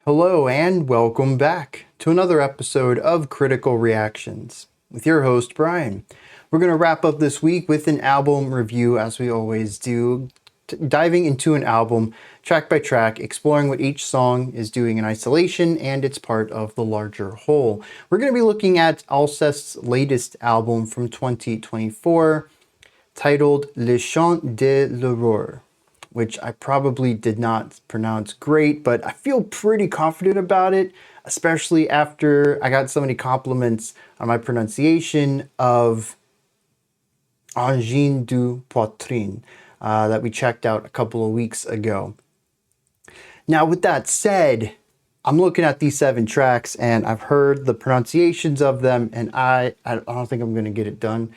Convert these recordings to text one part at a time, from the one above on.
Hello and welcome back to another episode of Critical Reactions with your host Bryan. We're going to wrap up this week with an album review as we always do, diving into an album track by track, exploring what each song is doing in isolation and it's part of the larger whole. We're going to be looking at Alcest's latest album from 2024 titled Les Chants de l'Aurore, which I probably did not pronounce great, but I feel pretty confident about it, especially after I got so many compliments on my pronunciation of Angine du Poitrine that we checked out a couple of weeks ago. Now, with that said, I'm looking at these 7 tracks and I've heard the pronunciations of them, and I don't think I'm going to get it done.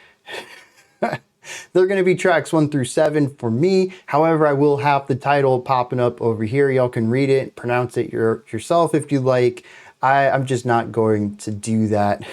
They're going to be tracks 1 through 7 for me. However, I will have the title popping up over here. Y'all can read it, pronounce it yourself if you like. I'm just not going to do that.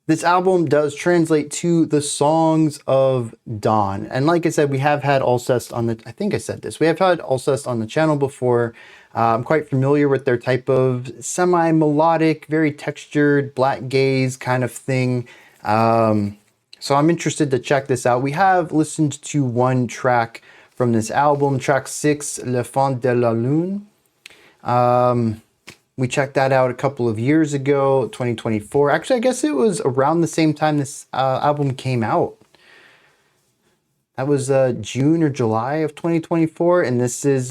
This album does translate to the Songs of Dawn. And like I said, we have had Alcest on the, I think I said this, we have had Alcest on the channel before. I'm quite familiar with their type of semi-melodic, very textured, blackgaze kind of thing. So I'm interested to check this out. We have listened to one track from this album, track 6, Le Fond de la Lune. We checked that out a couple of years ago, 2024. Actually, I guess it was around the same time this album came out. That was June or July of 2024, and this is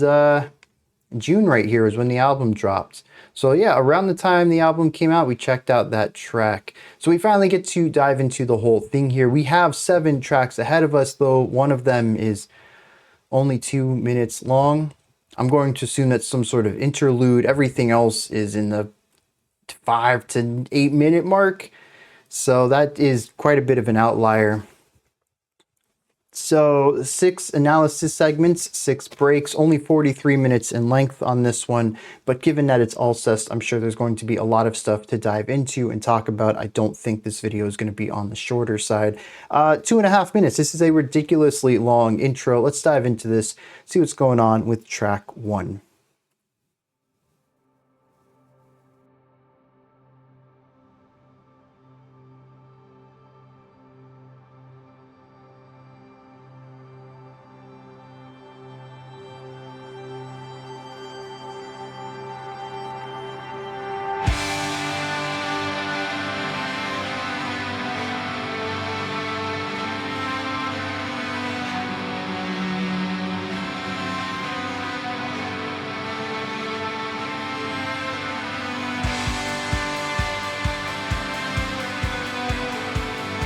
June right here is when the album dropped. So yeah, around the time the album came out, we checked out that track. So we finally get to dive into the whole thing here. We have 7 tracks ahead of us, though one of them is only 2 minutes long. I'm going to assume that's some sort of interlude. Everything else is in the 5 to 8 minute mark. So that is quite a bit of an outlier. So 6 analysis segments, 6 breaks, only 43 minutes in length on this one. But given that it's Alcest, I'm sure there's going to be a lot of stuff to dive into and talk about. I don't think this video is going to be on the shorter side. 2.5 minutes. This is a ridiculously long intro. Let's dive into this, see what's going on with track 1.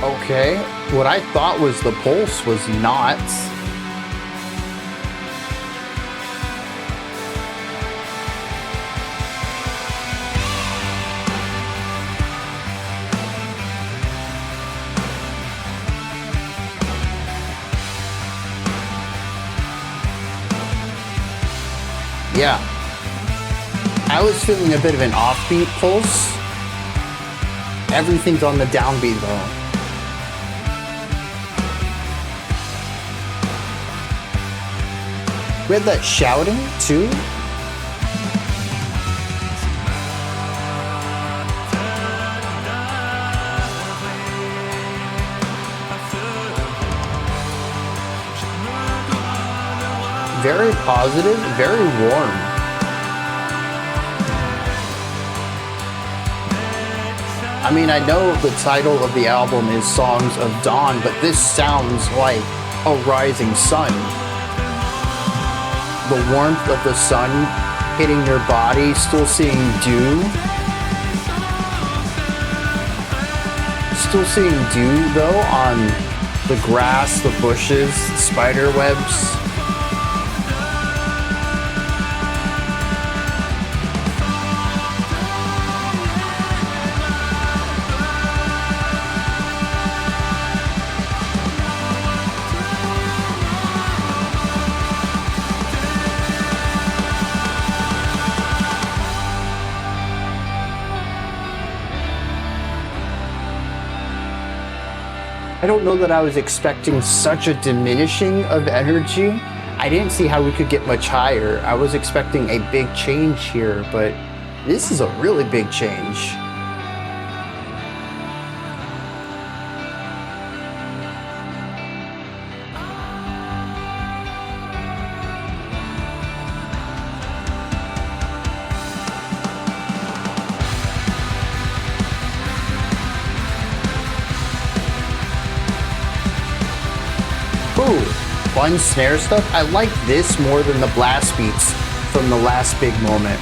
Okay, what I thought was the pulse was not. Yeah, I was feeling a bit of an offbeat pulse. Everything's on the downbeat though. We had that shouting too. Very positive, very warm. I mean, I know the title of the album is Songs of Dawn, but this sounds like a rising sun. The warmth of the sun hitting your body, still seeing dew. Still seeing dew though on the grass, the bushes, the spider webs. I don't know that I was expecting such a diminishing of energy. I didn't see how we could get much higher. I was expecting a big change here, but this is a really big change. Ooh, fun snare stuff. I like this more than the blast beats from the last big moment.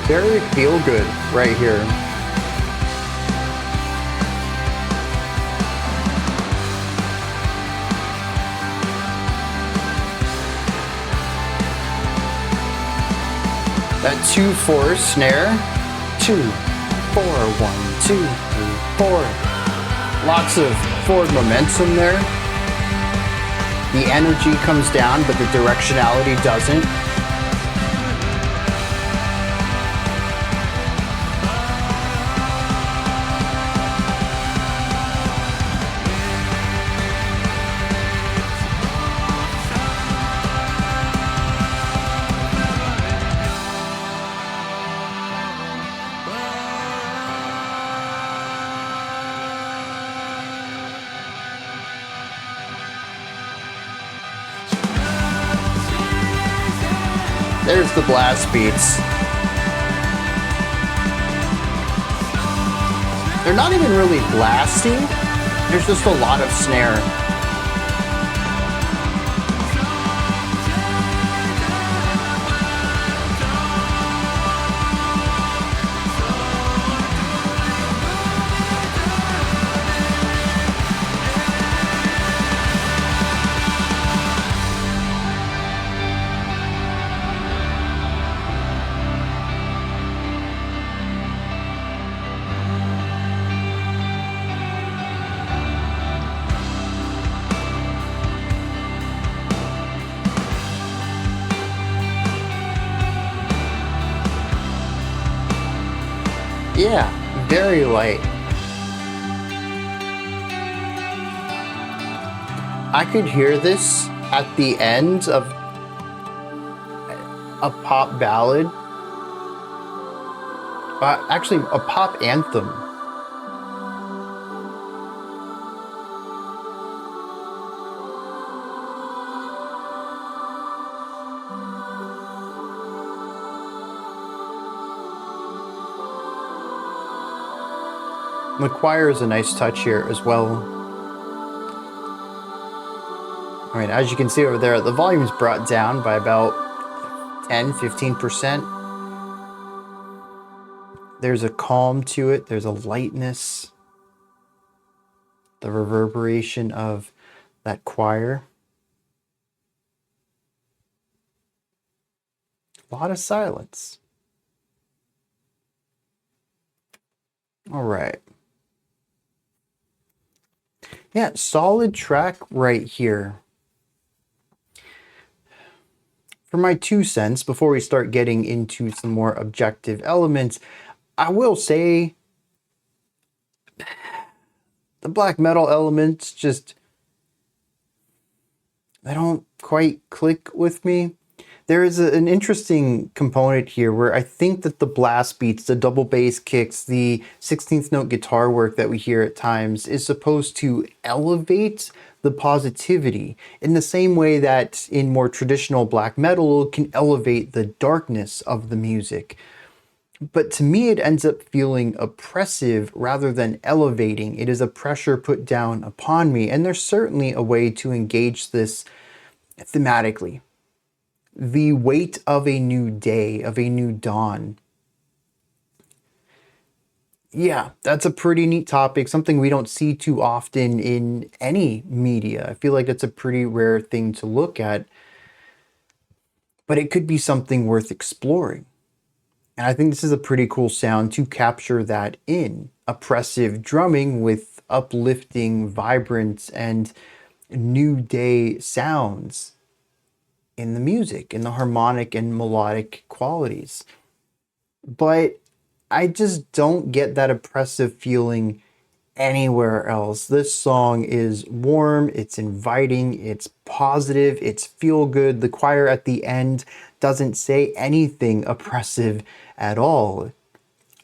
Very feel good right here. That 2/4 snare, 2, 4, 1, 2, 3, 4. Lots of forward momentum there. The energy comes down, but the directionality doesn't. There's the blast beats. They're not even really blasting. There's just a lot of snare. Yeah, very light. I could hear this at the end of a pop ballad. Actually, a pop anthem. The choir is a nice touch here as well. I mean, as you can see over there, the volume's brought down by about 10–15%. There's a calm to it. There's a lightness. The reverberation of that choir. A lot of silence. All right. Yeah, solid track right here. For my 2 cents, before we start getting into some more objective elements, I will say the black metal elements just, they don't quite click with me. There is an interesting component here where I think that the blast beats, the double bass kicks, the 16th note guitar work that we hear at times is supposed to elevate the positivity in the same way that in more traditional black metal it can elevate the darkness of the music. But to me, it ends up feeling oppressive rather than elevating. It is a pressure put down upon me. And there's certainly a way to engage this thematically. The weight of a new day, of a new dawn. Yeah, that's a pretty neat topic, something we don't see too often in any media. I feel like it's a pretty rare thing to look at, but it could be something worth exploring. And I think this is a pretty cool sound to capture that in oppressive drumming with uplifting, vibrant, and new day sounds in the music, in the harmonic and melodic qualities. But I just don't get that oppressive feeling anywhere else. This song is warm, it's inviting, it's positive, it's feel good. The choir at the end doesn't say anything oppressive at all.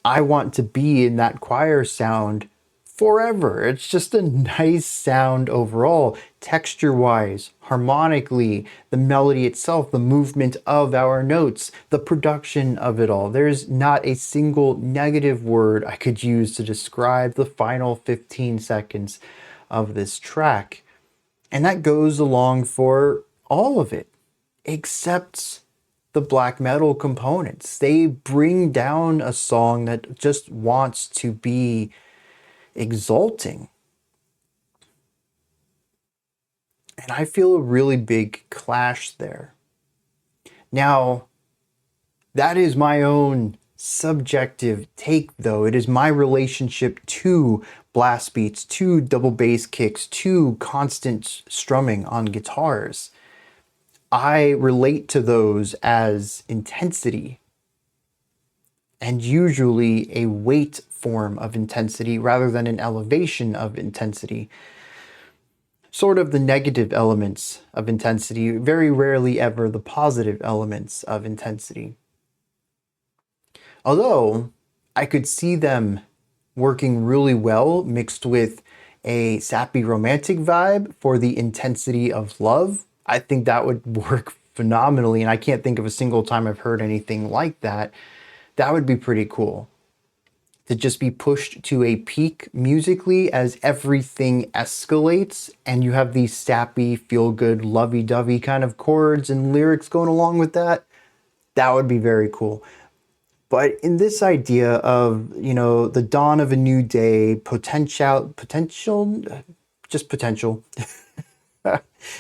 I want to be in that choir sound forever. It's just a nice sound overall, texture wise, harmonically, the melody itself, the movement of our notes, the production of it all. There's not a single negative word I could use to describe the final 15 seconds of this track. And that goes along for all of it, except the black metal components. They bring down a song that just wants to be exalting. And I feel a really big clash there. Now, that is my own subjective take, though. It is my relationship to blast beats, to double bass kicks, to constant strumming on guitars. I relate to those as intensity, and usually a weight form of intensity rather than an elevation of intensity. Sort of the negative elements of intensity, very rarely ever the positive elements of intensity. Although I could see them working really well mixed with a sappy romantic vibe for the intensity of love. I think that would work phenomenally, and I can't think of a single time I've heard anything like that. That would be pretty cool. To just be pushed to a peak musically as everything escalates and you have these sappy, feel-good, lovey-dovey kind of chords and lyrics going along with that. That would be very cool. But in this idea of, the dawn of a new day, just potential,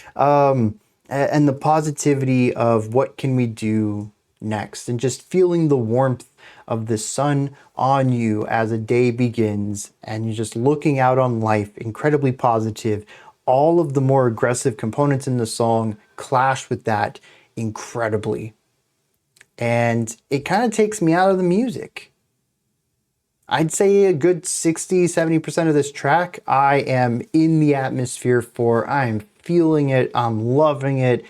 and the positivity of what can we do next, and just feeling the warmth of the sun on you as a day begins, and you're just looking out on life, incredibly positive. All of the more aggressive components in the song clash with that incredibly. And it kind of takes me out of the music. I'd say a good 60-70% of this track I am in the atmosphere for. I'm feeling it, I'm loving it.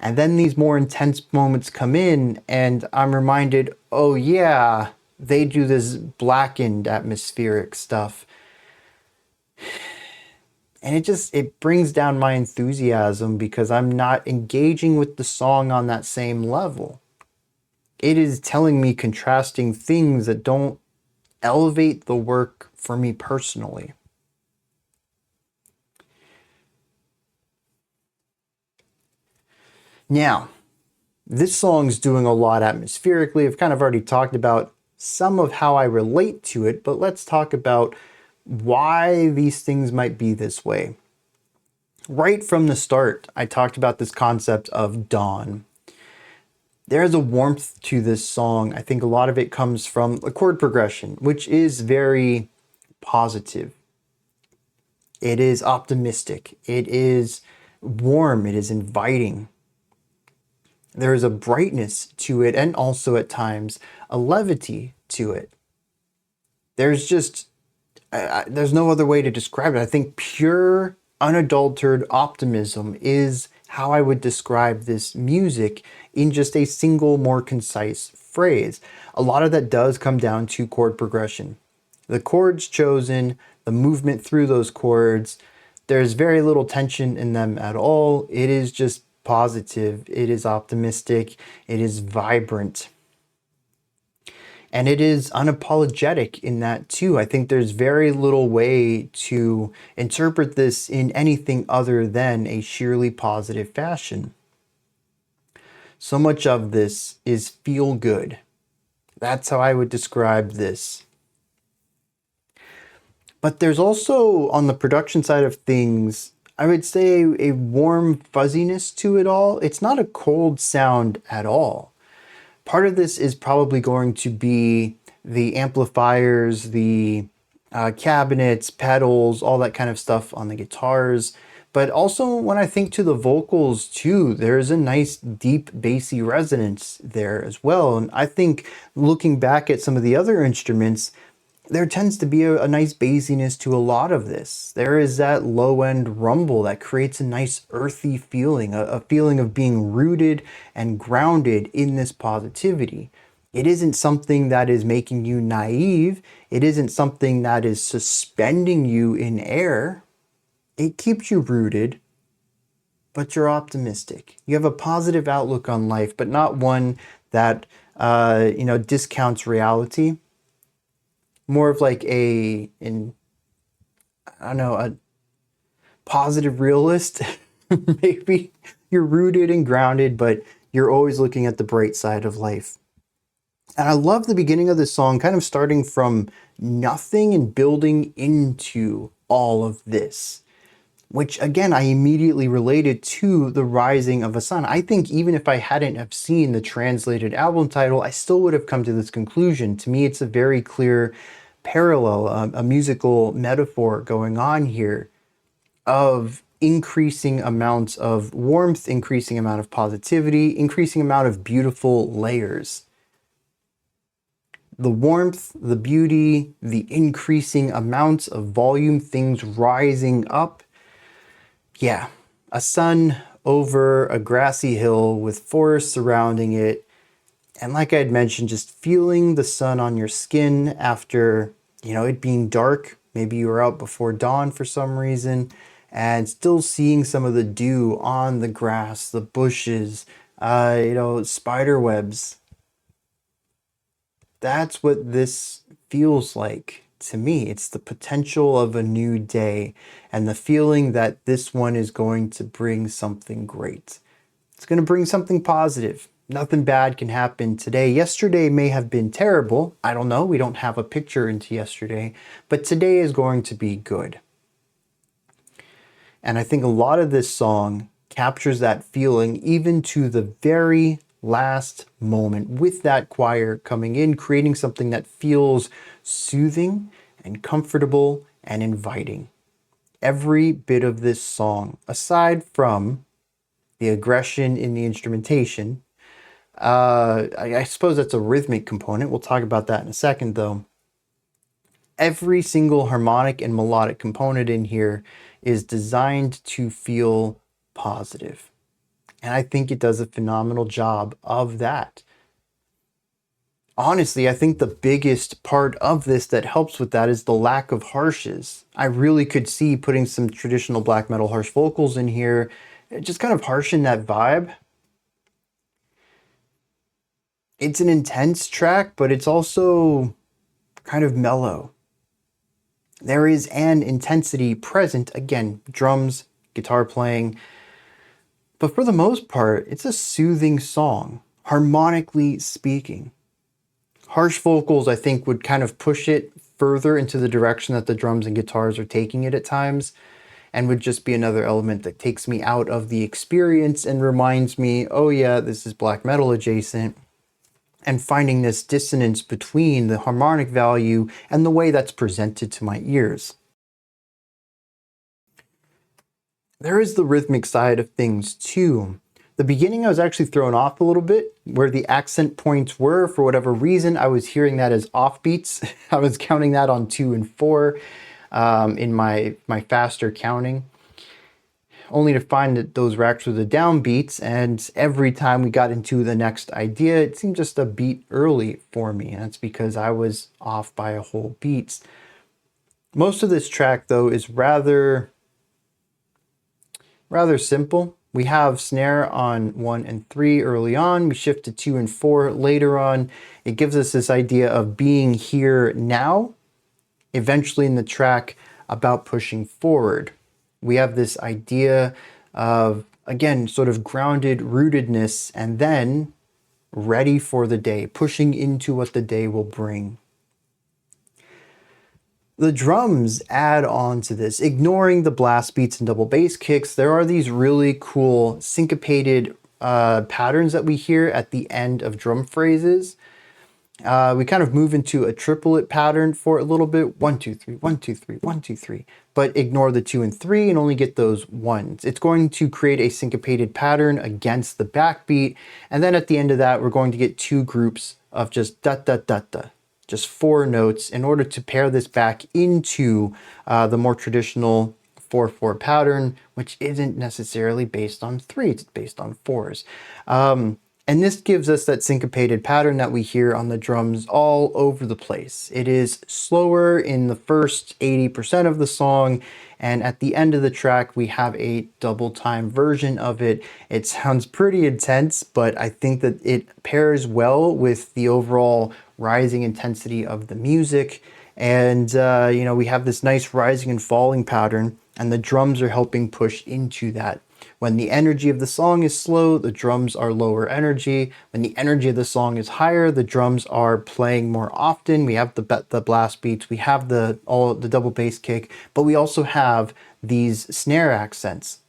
And then these more intense moments come in and I'm reminded, oh yeah, they do this blackened atmospheric stuff. And it brings down my enthusiasm because I'm not engaging with the song on that same level. It is telling me contrasting things that don't elevate the work for me personally. Now, this song's doing a lot atmospherically. I've kind of already talked about some of how I relate to it, but let's talk about why these things might be this way. Right from the start, I talked about this concept of dawn. There's a warmth to this song. I think a lot of it comes from the chord progression, which is very positive. It is optimistic. It is warm. It is inviting. There is a brightness to it, and also at times a levity to it. There's just, there's no other way to describe it. I think pure, unadulterated optimism is how I would describe this music in just a single, more concise phrase. A lot of that does come down to chord progression. The chords chosen, the movement through those chords, there's very little tension in them at all. It is just positive, it is optimistic, it is vibrant. And it is unapologetic in that too. I think there's very little way to interpret this in anything other than a sheerly positive fashion. So much of this is feel good. That's how I would describe this. But there's also, on the production side of things, I would say a warm fuzziness to it all. It's not a cold sound at all. Part of this is probably going to be the amplifiers, the cabinets, pedals, all that kind of stuff on the guitars. But also when I think to the vocals too, there's a nice deep bassy resonance there as well. And I think looking back at some of the other instruments, there tends to be a nice bassiness to a lot of this. There is that low end rumble that creates a nice earthy feeling, a feeling of being rooted and grounded in this positivity. It isn't something that is making you naive. It isn't something that is suspending you in air. It keeps you rooted, but you're optimistic. You have a positive outlook on life, but not one that discounts reality. More of like a positive realist. Maybe you're rooted and grounded, but you're always looking at the bright side of life. And I love the beginning of this song, kind of starting from nothing and building into all of this, which again, I immediately related to the rising of a sun. I think even if I hadn't have seen the translated album title, I still would have come to this conclusion. To me, it's a very clear parallel, a musical metaphor going on here of increasing amounts of warmth, increasing amount of positivity, increasing amount of beautiful layers. The warmth, the beauty, the increasing amounts of volume, things rising up. Yeah, a sun over a grassy hill with forest surrounding it. And like I had mentioned, just feeling the sun on your skin after, it being dark. Maybe you were out before dawn for some reason, and still seeing some of the dew on the grass, the bushes, spider webs. That's what this feels like to me. It's the potential of a new day and the feeling that this one is going to bring something great. It's going to bring something positive. Nothing bad can happen today. Yesterday may have been terrible. I don't know. We don't have a picture into yesterday, but today is going to be good. And I think a lot of this song captures that feeling even to the very last moment, with that choir coming in, creating something that feels soothing and comfortable and inviting. Every bit of this song, aside from the aggression in the instrumentation, I suppose that's a rhythmic component. We'll talk about that in a second though. Every single harmonic and melodic component in here is designed to feel positive. And I think it does a phenomenal job of that. Honestly, I think the biggest part of this that helps with that is the lack of harshes. I really could see putting some traditional black metal harsh vocals in here, just kind of harshen that vibe. It's an intense track, but it's also kind of mellow. There is an intensity present, again, drums, guitar playing, but for the most part, it's a soothing song, harmonically speaking. Harsh vocals, I think, would kind of push it further into the direction that the drums and guitars are taking it at times, and would just be another element that takes me out of the experience and reminds me, oh yeah, this is black metal adjacent, and finding this dissonance between the harmonic value and the way that's presented to my ears. There is the rhythmic side of things too. The beginning I was actually thrown off a little bit where the accent points were. For whatever reason, I was hearing that as offbeats. I was counting that on 2 and 4 in my faster counting, only to find that those were actually the downbeats. And every time we got into the next idea, it seemed just a beat early for me. And that's because I was off by a whole beat. Most of this track though is rather simple. We have snare on 1 and 3 early on. We shift to 2 and 4 later on. It gives us this idea of being here now, eventually in the track, about pushing forward. We have this idea of, again, sort of grounded rootedness, and then ready for the day, pushing into what the day will bring. The drums add on to this. Ignoring the blast beats and double bass kicks, there are these really cool syncopated patterns that we hear at the end of drum phrases. We kind of move into a triplet pattern for a little bit. 1, 2, 3, 1, 2, 3, 1, 2, 3. But ignore the 2 and 3 and only get those ones. It's going to create a syncopated pattern against the backbeat. And then at the end of that, we're going to get 2 groups of just da da da da. Just 4 notes in order to pair this back into the more traditional 4/4 pattern, which isn't necessarily based on 3s, it's based on 4s. And this gives us that syncopated pattern that we hear on the drums all over the place. It is slower in the first 80% of the song, and at the end of the track, we have a double time version of it. It sounds pretty intense, but I think that it pairs well with the overall rising intensity of the music. And, you know, we have this nice rising and falling pattern, and the drums are helping push into that. When the energy of the song is slow, the drums are lower energy. When the energy of the song is higher, the drums are playing more often. We have the blast beats, we have the double bass kick, but we also have these snare accents.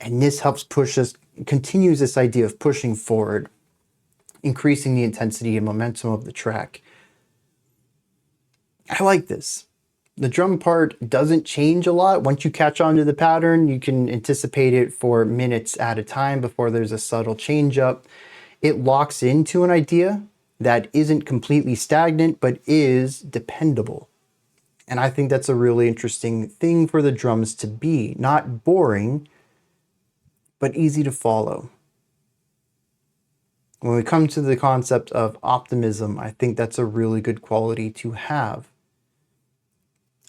And this helps push us, continues this idea of pushing forward, increasing the intensity and momentum of the track. I like this. The drum part doesn't change a lot. Once you catch on to the pattern, you can anticipate it for minutes at a time before there's a subtle change up. It locks into an idea that isn't completely stagnant, but is dependable. And I think that's a really interesting thing for the drums to be. Not boring, but easy to follow. When we come to the concept of optimism, I think that's a really good quality to have.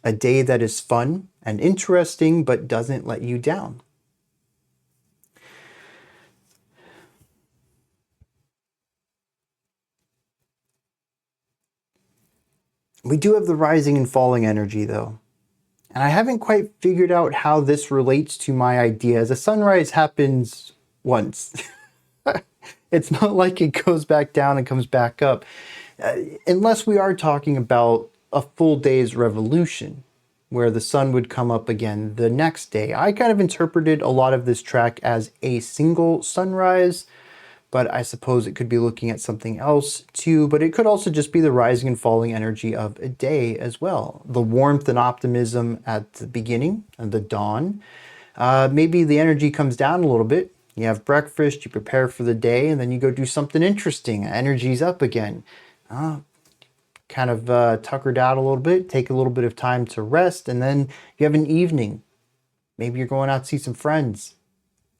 A day that is fun and interesting, but doesn't let you down. We do have the rising and falling energy though. And I haven't quite figured out how this relates to my ideas. A sunrise happens once. It's not like it goes back down and comes back up. Unless we are talking about a full day's revolution, where the sun would come up again the next day. I kind of interpreted a lot of this track as a single sunrise, but I suppose it could be looking at something else too, but it could also just be the rising and falling energy of a day as well. The warmth and optimism at the beginning and the dawn. Maybe the energy comes down a little bit. You have breakfast, you prepare for the day, and then you go do something interesting. Energy's up again. Kind of tuckered out a little bit, take a little bit of time to rest, and then you have an evening. Maybe you're going out to see some friends.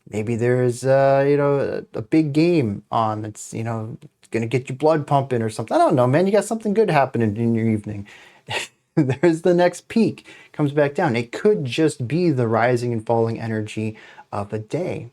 Maybe there's a big game on that's going to get your blood pumping or something. I don't know, man. You got something good happening in your evening. There's the next peak, comes back down. It could just be the rising and falling energy of a day.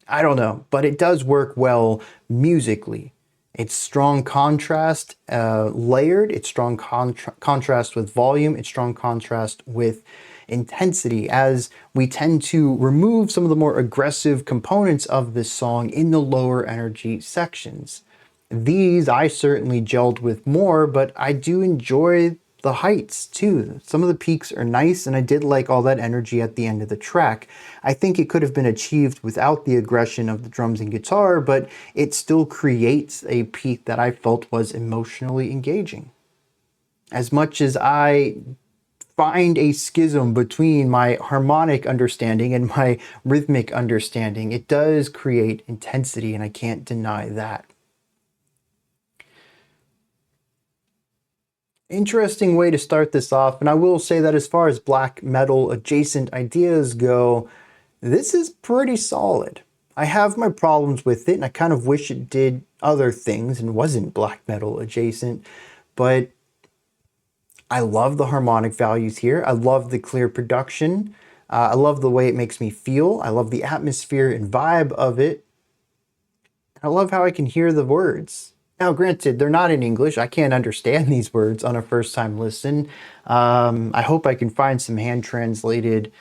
I don't know, but it does work well musically. It's strong contrast, layered. It's strong contrast with volume. It's strong contrast with intensity, as we tend to remove some of the more aggressive components of this song in the lower energy sections. These I certainly gelled with more, but I do enjoy the heights too. Some of the peaks are nice, and I did like all that energy at the end of the track. I think it could have been achieved without the aggression of the drums and guitar, but it still creates a peak that I felt was emotionally engaging. As much as I find a schism between my harmonic understanding and my rhythmic understanding, it does create intensity, and I can't deny that. Interesting way to start this off, and I will say that as far as black metal adjacent ideas go, this is pretty solid. I have my problems with it, and I kind of wish it did other things and wasn't black metal adjacent, but I love the harmonic values here. I love the clear production. I love the way it makes me feel. I love the atmosphere and vibe of it. I love how I can hear the words. Now, granted, they're not in English. I can't understand these words on a first-time listen. I hope I can find some hand-translated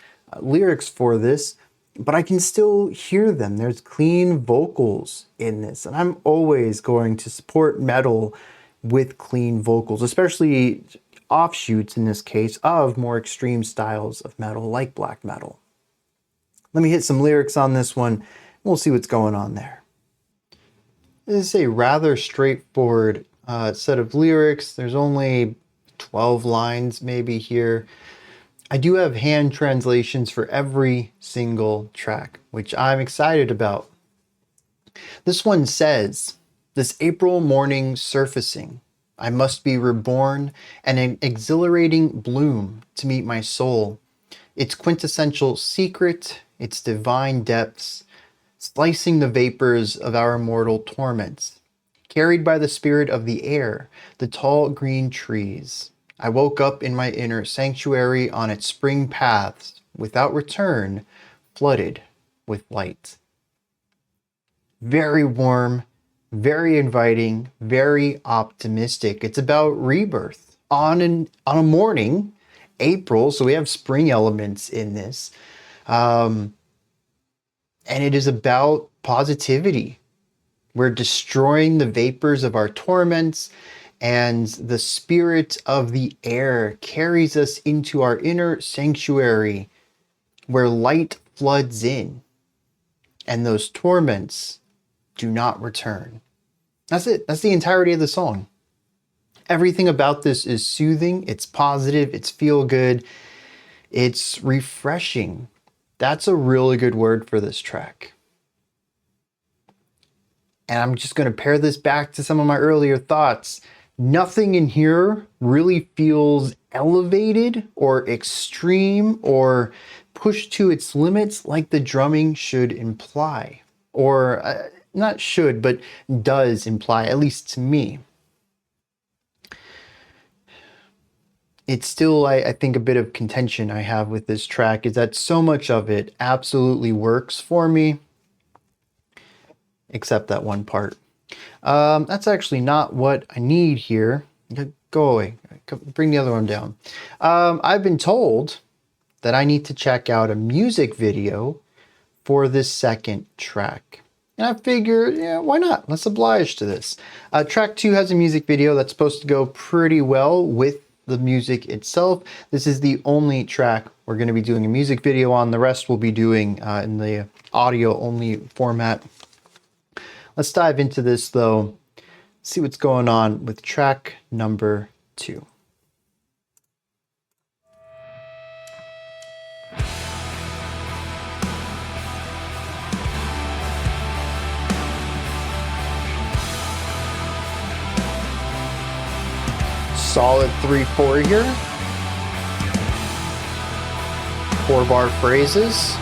lyrics for this, but I can still hear them. There's clean vocals in this, and I'm always going to support metal with clean vocals, especially offshoots in this case of more extreme styles of metal like black metal. Let me hit some lyrics on this one. We'll see what's going on there. This is a rather straightforward set of lyrics. There's only 12 lines maybe here. I do have hand translations for every single track, which I'm excited about. This one says, "This April morning surfacing, I must be reborn, and an exhilarating bloom to meet my soul. Its quintessential secret, its divine depths, slicing the vapors of our mortal torments. Carried by the spirit of the air, the tall green trees, I woke up in my inner sanctuary on its spring paths, without return, flooded with light." Very warm, very inviting, very optimistic. It's about rebirth on a morning, April, so we have spring elements in this. And it is about positivity. We're destroying the vapors of our torments, and the spirit of the air carries us into our inner sanctuary where light floods in, and those torments do not return. That's it. That's the entirety of the song. Everything about this is soothing, it's positive, it's feel good, it's refreshing. That's a really good word for this track. And I'm just going to pair this back to some of my earlier thoughts. Nothing in here really feels elevated or extreme or pushed to its limits like the drumming should imply. Or not should, but does imply, at least to me. It's still, I think, a bit of contention I have with this track is that so much of it absolutely works for me, except that one part. That's actually not what I need here. Go away. Bring the other one down. I've been told that I need to check out a music video for this second track. And I figure, yeah, why not? Let's oblige to this. Track 2 has a music video that's supposed to go pretty well with the music itself. This is the only track we're going to be doing a music video on. The rest we'll be doing in the audio only format. Let's dive into this though, see what's going on with track number 2. Solid 3/4 here. 4-bar phrases.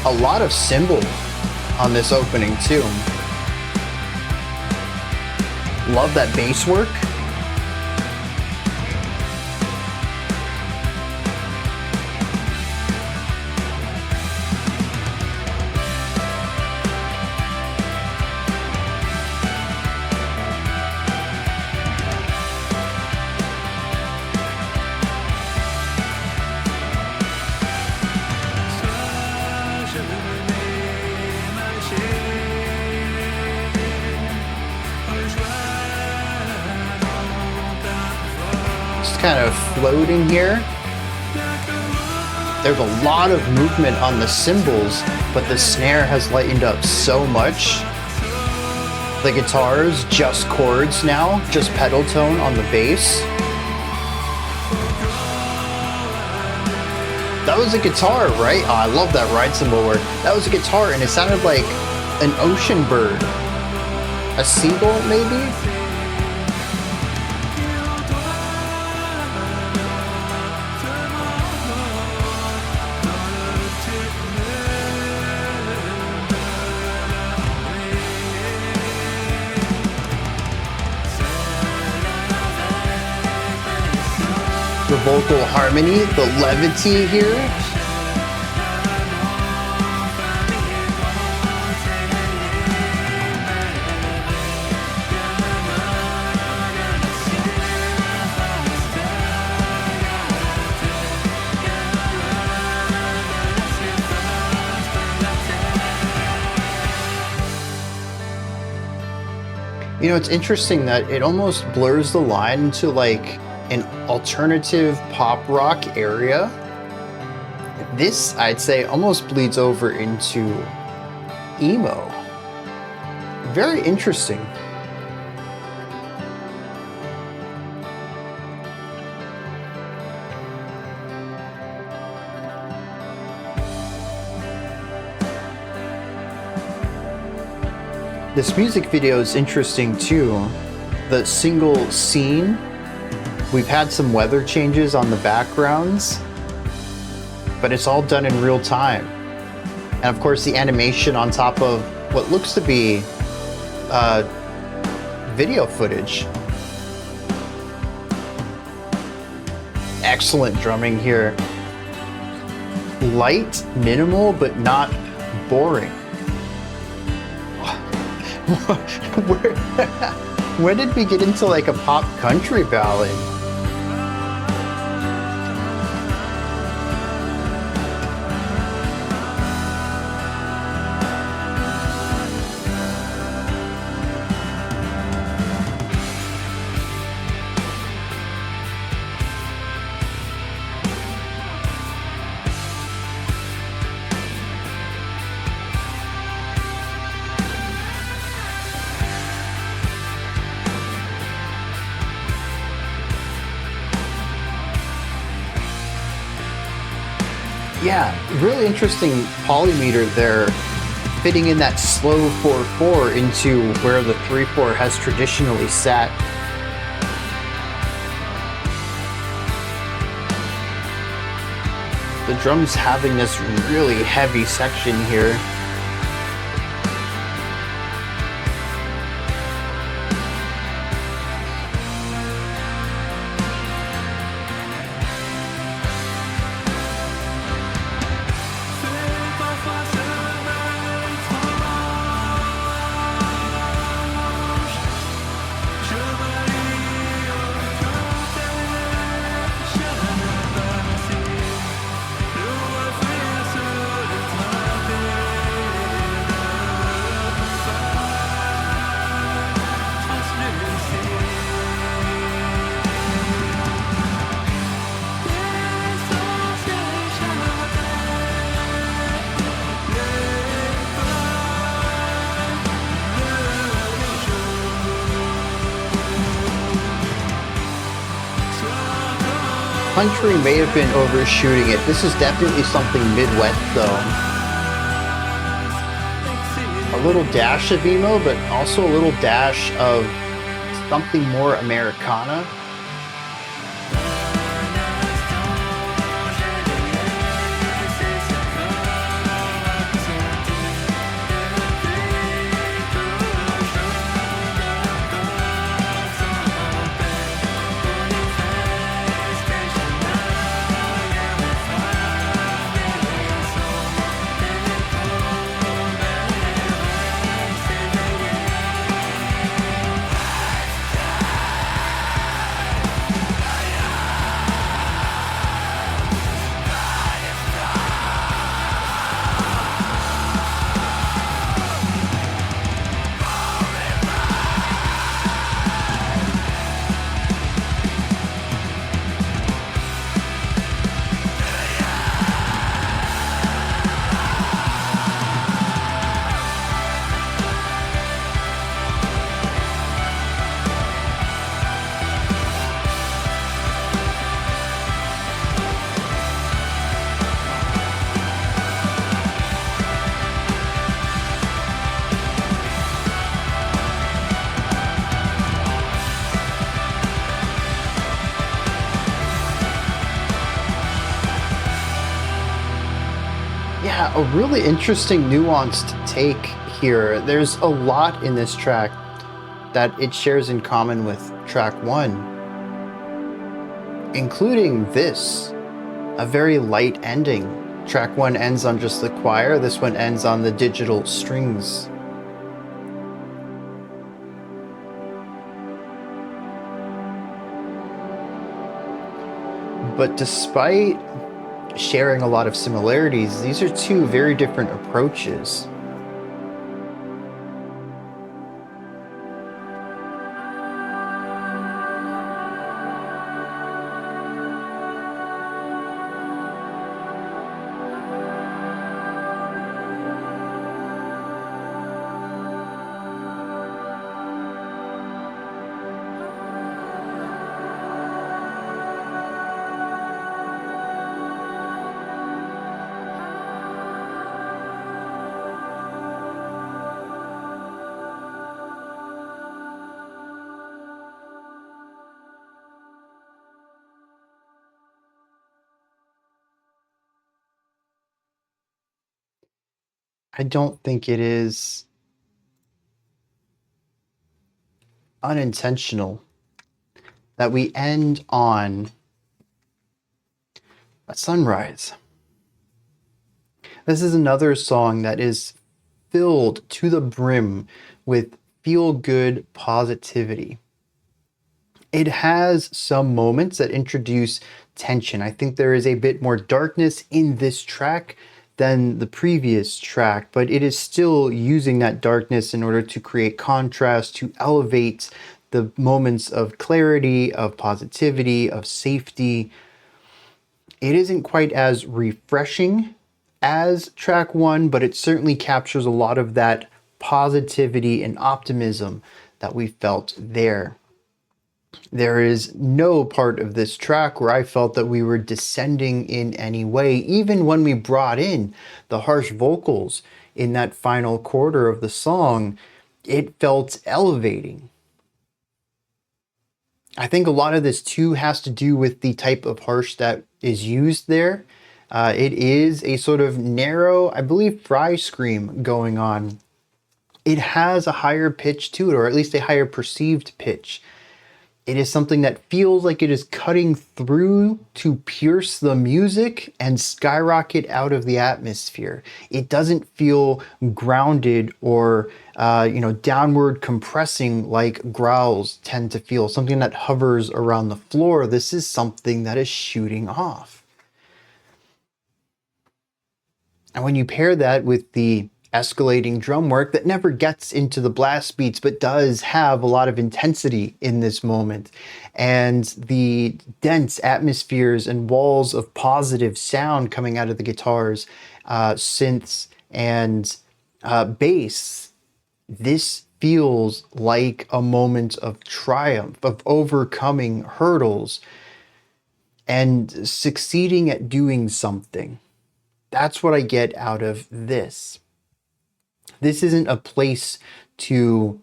A lot of cymbal on this opening too. Love that bass work. Kind of floating here. There's a lot of movement on the cymbals, but the snare has lightened up so much. The guitars, just chords now, just pedal tone on the bass. That was a guitar, right? Oh, I love that ride cymbal work. That was a guitar, and it sounded like an ocean bird. A seagull, maybe? the vocal harmony, the levity here. You know, it's interesting that it almost blurs the line into like an alternative pop rock area. This, I'd say, almost bleeds over into emo. Very interesting. This music video is interesting too. The single scene, we've had some weather changes on the backgrounds, but it's all done in real time. And of course the animation on top of what looks to be video footage. Excellent drumming here. Light, minimal, but not boring. When did we get into like a pop country ballad? Yeah, really interesting polymeter there, fitting in that slow 4/4 into where the 3/4 has traditionally sat. The drums having this really heavy section here. Country may have been overshooting it. This is definitely something Midwest though. A little dash of emo, but also a little dash of something more Americana. Yeah, a really interesting nuanced take here. There's a lot in this track that it shares in common with track 1. including this, a very light ending. Track 1 ends on just the choir, this one ends on the digital strings. But despite sharing a lot of similarities, these are two very different approaches. I don't think it is unintentional that we end on a sunrise. This is another song that is filled to the brim with feel-good positivity. It has some moments that introduce tension. I think there is a bit more darkness in this track than the previous track, but it is still using that darkness in order to create contrast, to elevate the moments of clarity, of positivity, of safety. It isn't quite as refreshing as track 1, but it certainly captures a lot of that positivity and optimism that we felt there. There is no part of this track where I felt that we were descending in any way, even when we brought in the harsh vocals in that final quarter of the song. It felt elevating. I think a lot of this too has to do with the type of harsh that is used there. It is a sort of narrow, I believe, fry scream going on. It has a higher pitch to it, or at least a higher perceived pitch. It is something that feels like it is cutting through to pierce the music and skyrocket out of the atmosphere. It doesn't feel grounded or downward compressing like growls tend to feel, something that hovers around the floor. This is something that is shooting off. And when you pair that with the escalating drum work that never gets into the blast beats but does have a lot of intensity in this moment, and the dense atmospheres and walls of positive sound coming out of the guitars, synths, and bass, this feels like a moment of triumph, of overcoming hurdles and succeeding at doing something. That's what I get out of this. This isn't a place to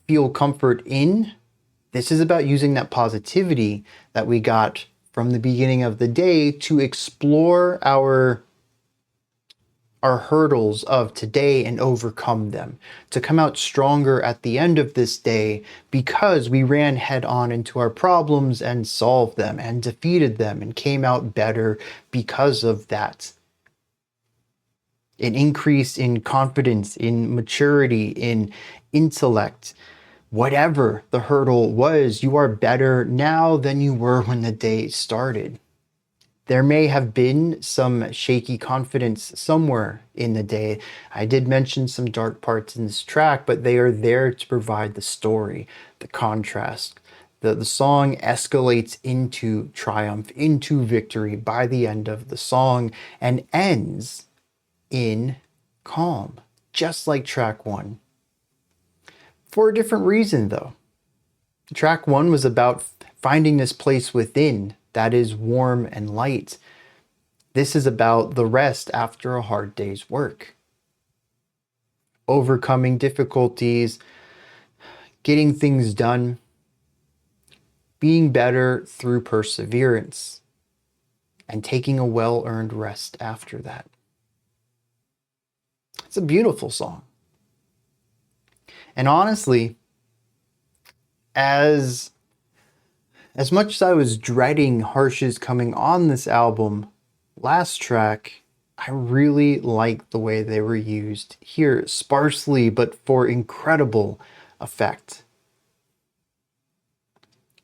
feel comfort in. This is about using that positivity that we got from the beginning of the day to explore our hurdles of today and overcome them, to come out stronger at the end of this day because we ran head on into our problems and solved them and defeated them and came out better because of that. An increase in confidence, in maturity, in intellect. Whatever the hurdle was, you are better now than you were when the day started. There may have been some shaky confidence somewhere in the day. I did mention some dark parts in this track, but they are there to provide the story, the contrast. The song escalates into triumph, into victory by the end of the song, and ends in calm, just like track 1. For a different reason, though. Track 1 was about finding this place within that is warm and light. This is about the rest after a hard day's work. Overcoming difficulties, getting things done, being better through perseverance, and taking a well-earned rest after that. It's a beautiful song. And honestly, as As much as I was dreading harshes coming on this album, last track, I really like the way they were used here, sparsely but for incredible effect.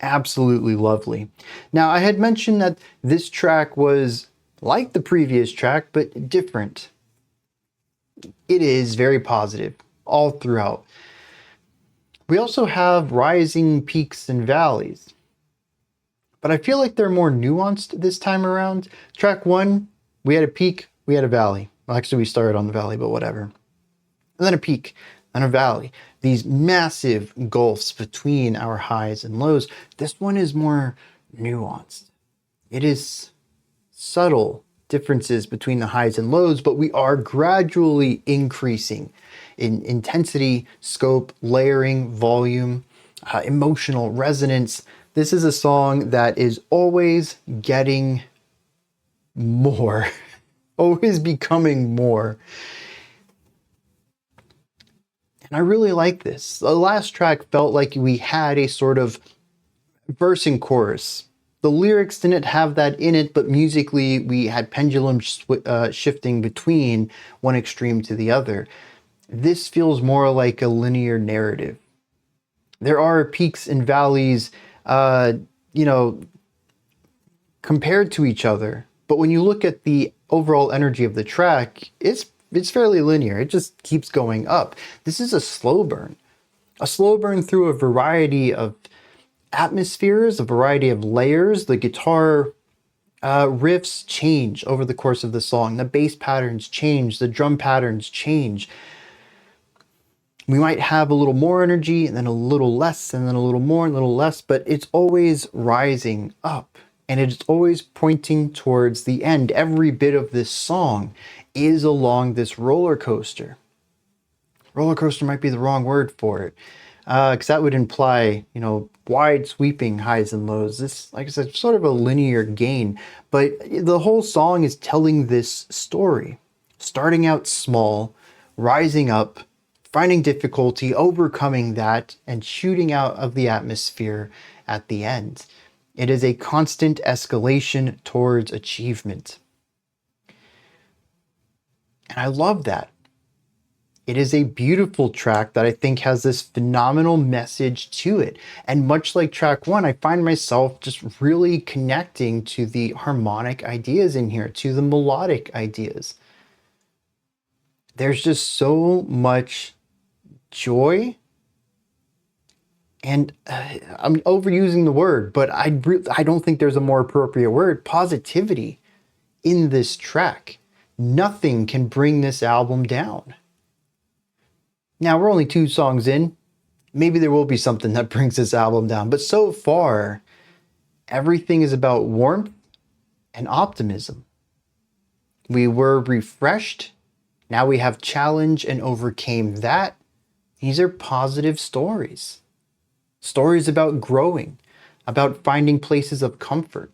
Absolutely lovely. Now, I had mentioned that this track was like the previous track, but different. It is very positive all throughout. We also have rising peaks and valleys, but I feel like they're more nuanced this time around. Track 1, we had a peak, we had a valley. Well, actually, we started on the valley, but whatever. And then a peak, and a valley. These massive gulfs between our highs and lows. This one is more nuanced. It is subtle differences between the highs and lows, but we are gradually increasing in intensity, scope, layering, volume, emotional resonance. This is a song that is always getting more, always becoming more. And I really like this. The last track felt like we had a sort of verse and chorus. The lyrics didn't have that in it, but musically we had pendulum shifting between one extreme to the other. This feels more like a linear narrative. There are peaks and valleys, compared to each other. But when you look at the overall energy of the track, it's fairly linear. It just keeps going up. This is a slow burn through a variety of atmospheres, a variety of layers. The guitar riffs change over the course of the song. The bass patterns change. The drum patterns change. We might have a little more energy and then a little less and then a little more and a little less, but it's always rising up and it's always pointing towards the end. Every bit of this song is along this roller coaster. Roller coaster might be the wrong word for it, because that would imply, wide sweeping highs and lows. This, like I said, sort of a linear gain, but the whole song is telling this story, starting out small, rising up, finding difficulty, overcoming that, and shooting out of the atmosphere at the end. It is a constant escalation towards achievement. And I love that. It is a beautiful track that I think has this phenomenal message to it. And much like track 1, I find myself just really connecting to the harmonic ideas in here, to the melodic ideas. There's just so much joy, and I'm overusing the word, but I don't think there's a more appropriate word, positivity in this track. Nothing can bring this album down. Now, we're only 2 songs in. Maybe there will be something that brings this album down, but so far, everything is about warmth and optimism. We were refreshed. Now we have challenge and overcame that. These are positive stories. Stories about growing, about finding places of comfort.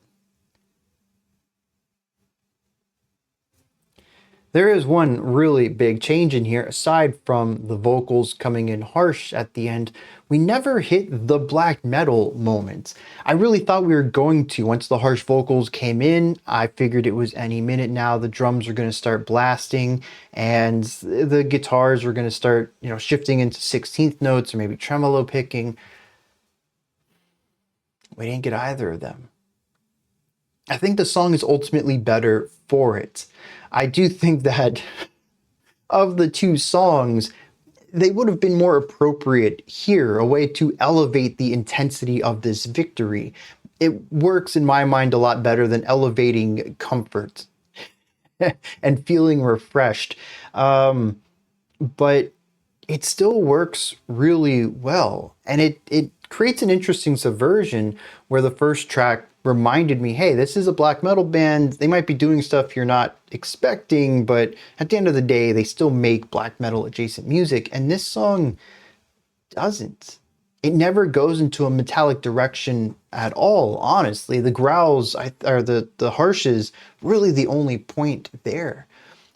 There is one really big change in here. Aside from the vocals coming in harsh at the end, we never hit the black metal moment. I really thought we were going to. Once the harsh vocals came in, I figured it was any minute now. The drums are going to start blasting and the guitars are going to start, shifting into 16th notes or maybe tremolo picking. We didn't get either of them. I think the song is ultimately better for it. I do think that of the 2 songs, they would have been more appropriate here, a way to elevate the intensity of this victory. It works in my mind a lot better than elevating comfort and feeling refreshed. But it still works really well. And it creates an interesting subversion where the first track reminded me, hey, this is a black metal band. They might be doing stuff you're not expecting, but at the end of the day, they still make black metal adjacent music. And this song doesn't. It never goes into a metallic direction at all, honestly. The growls, or the harshes, really the only point there.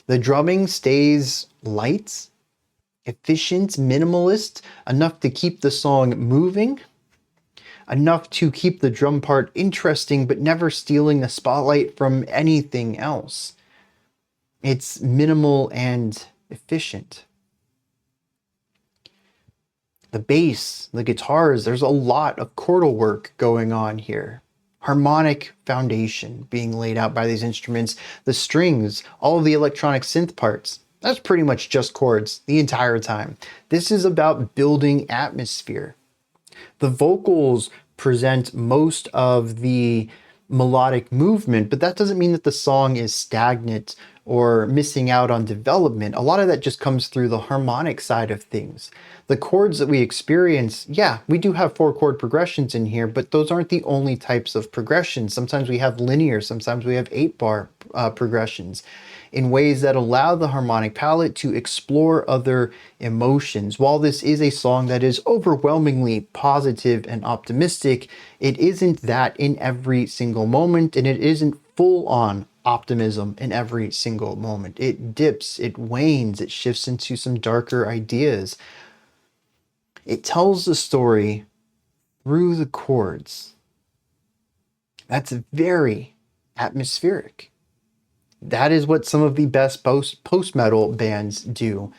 The drumming stays light, efficient, minimalist, enough to keep the song moving. enough to keep the drum part interesting, but never stealing the spotlight from anything else. It's minimal and efficient. The bass, the guitars, there's a lot of chordal work going on here. Harmonic foundation being laid out by these instruments, the strings, all of the electronic synth parts. That's pretty much just chords the entire time. This is about building atmosphere. The vocals present most of the melodic movement, but that doesn't mean that the song is stagnant or missing out on development. A lot of that just comes through the harmonic side of things. The chords that we experience, yeah, we do have 4-chord progressions in here, but those aren't the only types of progressions. Sometimes we have linear, sometimes we have 8-bar progressions in ways that allow the harmonic palette to explore other emotions. While this is a song that is overwhelmingly positive and optimistic, it isn't that in every single moment, and it isn't full-on optimism in every single moment. It dips, it wanes, it shifts into some darker ideas. It tells the story through the chords. That's very atmospheric. That is what some of the best post-metal bands do.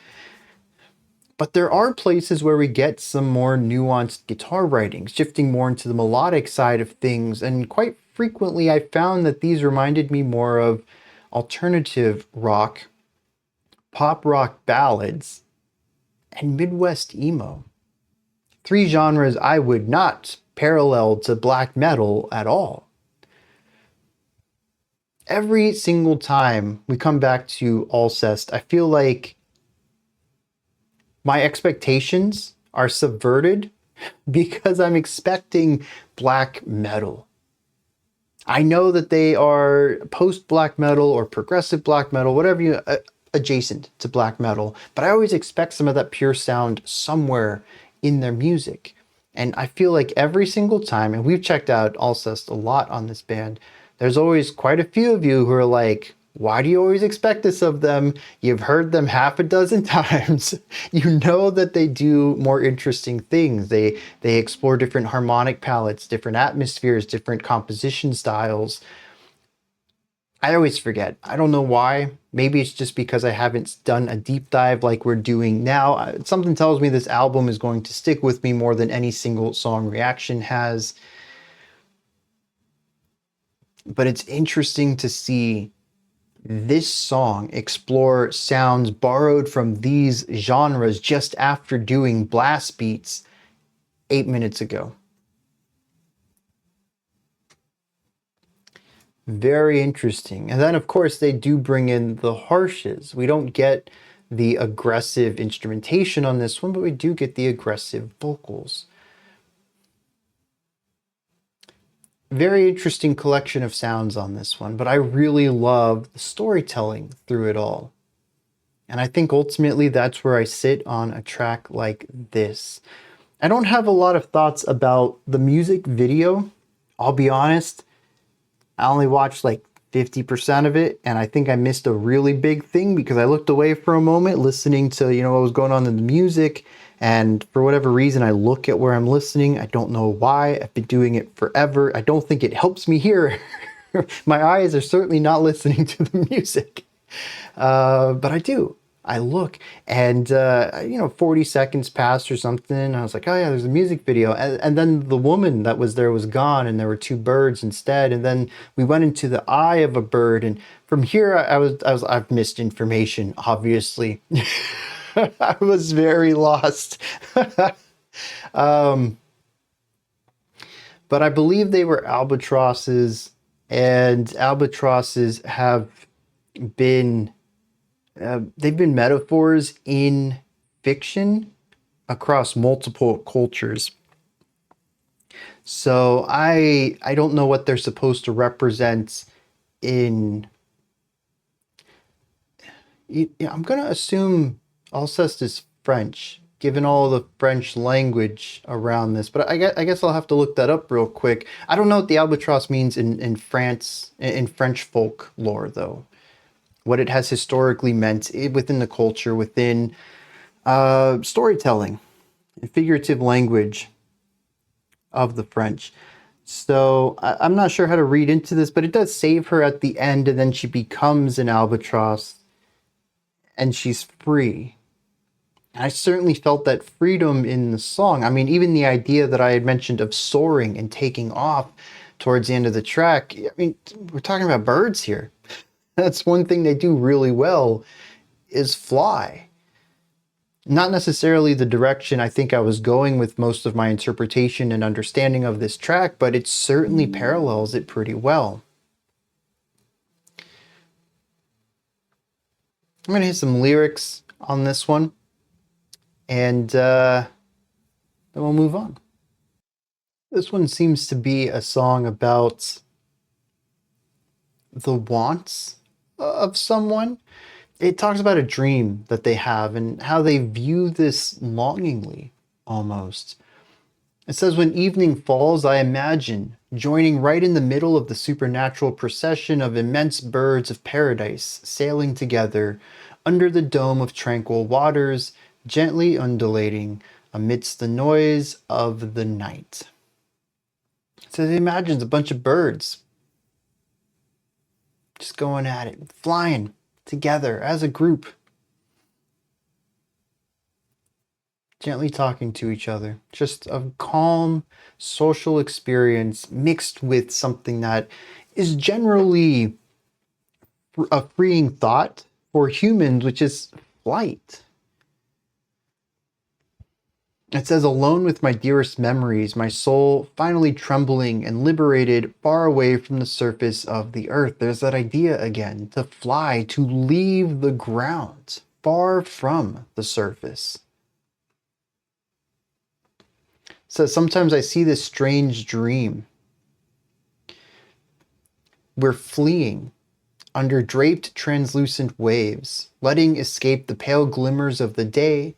But there are places where we get some more nuanced guitar writing, shifting more into the melodic side of things, and quite frequently I found that these reminded me more of alternative rock, pop rock ballads, and Midwest emo. 3 genres I would not parallel to black metal at all. Every single time we come back to Alcest, I feel like my expectations are subverted because I'm expecting black metal. I know that they are post-black metal or progressive black metal, whatever you adjacent to black metal, but I always expect some of that pure sound somewhere in their music. And I feel like every single time, and we've checked out Alcest a lot on this band, there's always quite a few of you who are like, why do you always expect this of them? You've heard them half a dozen times. You know that they do more interesting things. They explore different harmonic palettes, different atmospheres, different composition styles. I always forget. I don't know why. Maybe it's just because I haven't done a deep dive like we're doing now. Something tells me this album is going to stick with me more than any single song reaction has. But it's interesting to see this song explore sounds borrowed from these genres just after doing blast beats 8 minutes ago. Very interesting. And then of course they do bring in the harshes. We don't get the aggressive instrumentation on this one, but we do get the aggressive vocals. Very interesting collection of sounds on this one, but I really love the storytelling through it all. And I think ultimately that's where I sit on a track like this. I don't have a lot of thoughts about the music video. I'll be honest, I only watched like 50% of it, and I think I missed a really big thing because I looked away for a moment listening to, what was going on in the music. And for whatever reason, I look at where I'm listening. I don't know why. I've been doing it forever. I don't think it helps me hear. My eyes are certainly not listening to the music. But I do. I look and, 40 seconds passed or something. And I was like, oh yeah, there's a music video. And then the woman that was there was gone and there were 2 birds instead. And then we went into the eye of a bird. And from here, I've missed information, obviously. I was very lost. But I believe they were albatrosses, and albatrosses have been, they've been metaphors in fiction across multiple cultures. So I don't know what they're supposed to represent in, I'm going to assume Alcest is French, given all the French language around this. But I guess I'll have to look that up real quick. I don't know what the albatross means in France, in French folklore, though. What it has historically meant within the culture, within storytelling, and figurative language. of the French. So I'm not sure how to read into this, but it does save her at the end, and then she becomes an albatross and she's free. I certainly felt that freedom in the song. I mean, even the idea that I had mentioned of soaring and taking off towards the end of the track. I mean, we're talking about birds here. That's one thing they do really well, is fly. Not necessarily the direction I think I was going with most of my interpretation and understanding of this track, but it certainly parallels it pretty well. I'm going to hit some lyrics on this one, and then we'll move on. This one seems to be a song about the wants of someone. It talks about a dream that they have and how they view this longingly, almost. It says, when evening falls, I imagine joining right in the middle of the supernatural procession of immense birds of paradise sailing together under the dome of tranquil waters, gently undulating amidst the noise of the night. So it imagines a bunch of birds just going at it, flying together as a group, gently talking to each other. Just a calm social experience mixed with something that is generally a freeing thought for humans, which is flight. It says, alone with my dearest memories, my soul finally trembling and liberated far away from the surface of the earth. There's that idea again, to fly, to leave the ground, far from the surface. It says, sometimes I see this strange dream. We're fleeing under draped translucent waves, letting escape the pale glimmers of the day,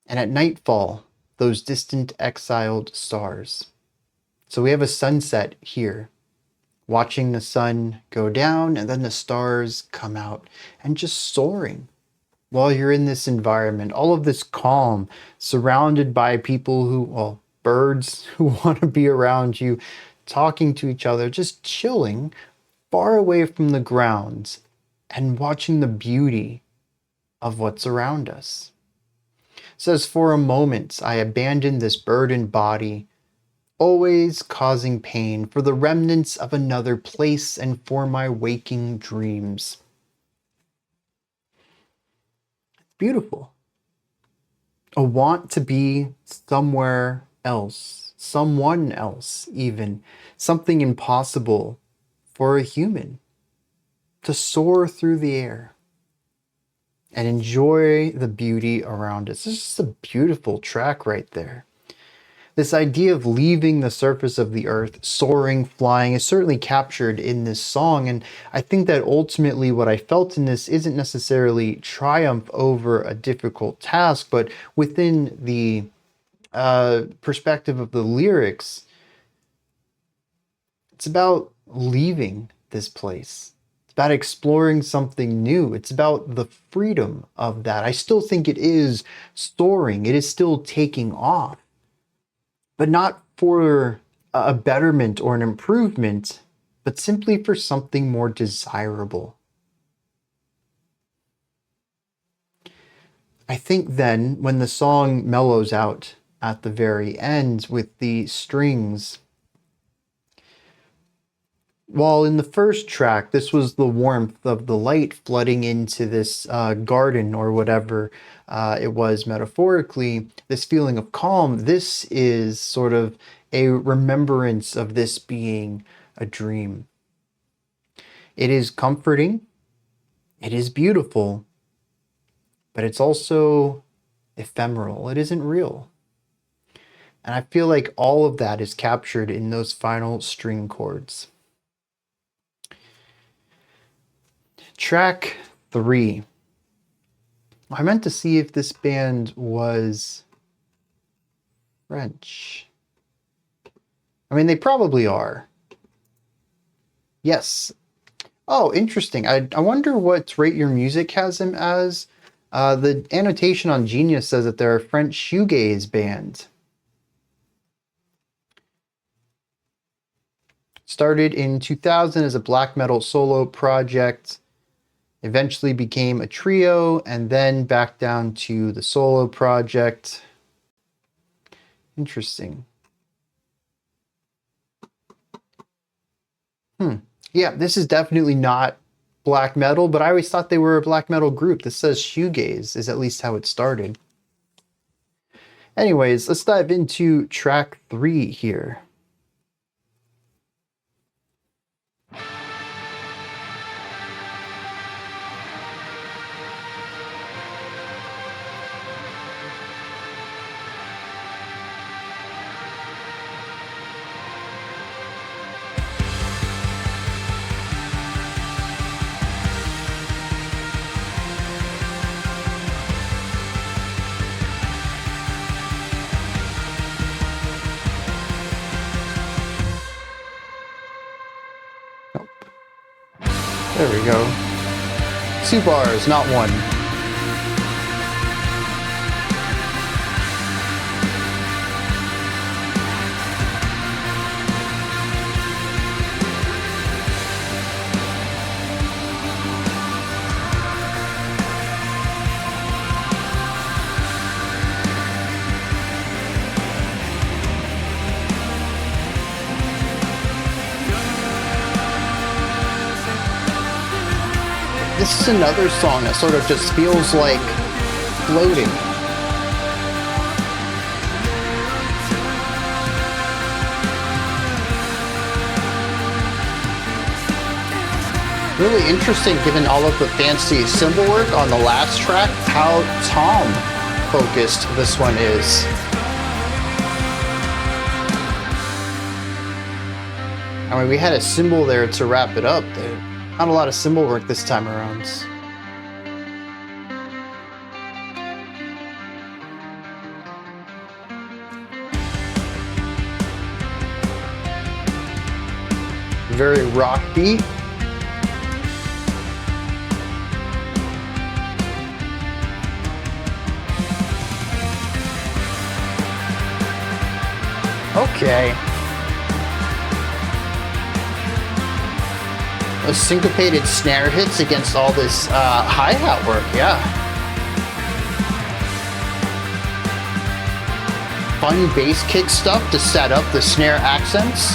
and at nightfall, those distant exiled stars. So we have a sunset here, watching the sun go down and then the stars come out, and just soaring while you're in this environment, all of this calm, surrounded by people who, well, birds who want to be around you, talking to each other, just chilling far away from the ground and watching the beauty of what's around us. It says, for a moment, I abandoned this burdened body, always causing pain for the remnants of another place and for my waking dreams. It's beautiful. A want to be somewhere else, someone else even, something impossible for a human, to soar through the air and enjoy the beauty around us. This is just a beautiful track right there. This idea of leaving the surface of the earth, soaring, flying, is certainly captured in this song. And I think that ultimately what I felt in this isn't necessarily triumph over a difficult task, but within the perspective of the lyrics, it's about leaving this place. It's about exploring something new. It's about the freedom of that. I still think it is soaring. It is still taking off, but not for a betterment or an improvement, but simply for something more desirable. I think then when the song mellows out at the very end with the strings, while in the first track, this was the warmth of the light flooding into this garden or whatever it was metaphorically, this feeling of calm, this is sort of a remembrance of this being a dream. It is comforting, it is beautiful, but it's also ephemeral. It isn't real. And I feel like all of that is captured in those final string chords. Track 3. I meant to see if this band was French. I mean, they probably are. Yes. Oh, interesting. I wonder what Rate Your Music has him as. The annotation on Genius says that they're a French shoegaze band. Started in 2000 as a black metal solo project, eventually became a trio, and then back down to the solo project. Interesting. Yeah, this is definitely not black metal, but I always thought they were a black metal group. This says shoegaze, is at least how it started. Anyways, let's dive into track 3 here. There we go. 2 bars, not 1. This is another song that sort of just feels like floating. Really interesting given all of the fancy cymbal work on the last track, how tom focused this one is. I mean, we had a cymbal there to wrap it up. Not a lot of cymbal work this time around. Very rock beat. Okay. Those syncopated snare hits against all this hi-hat work, yeah. Fun bass kick stuff to set up the snare accents.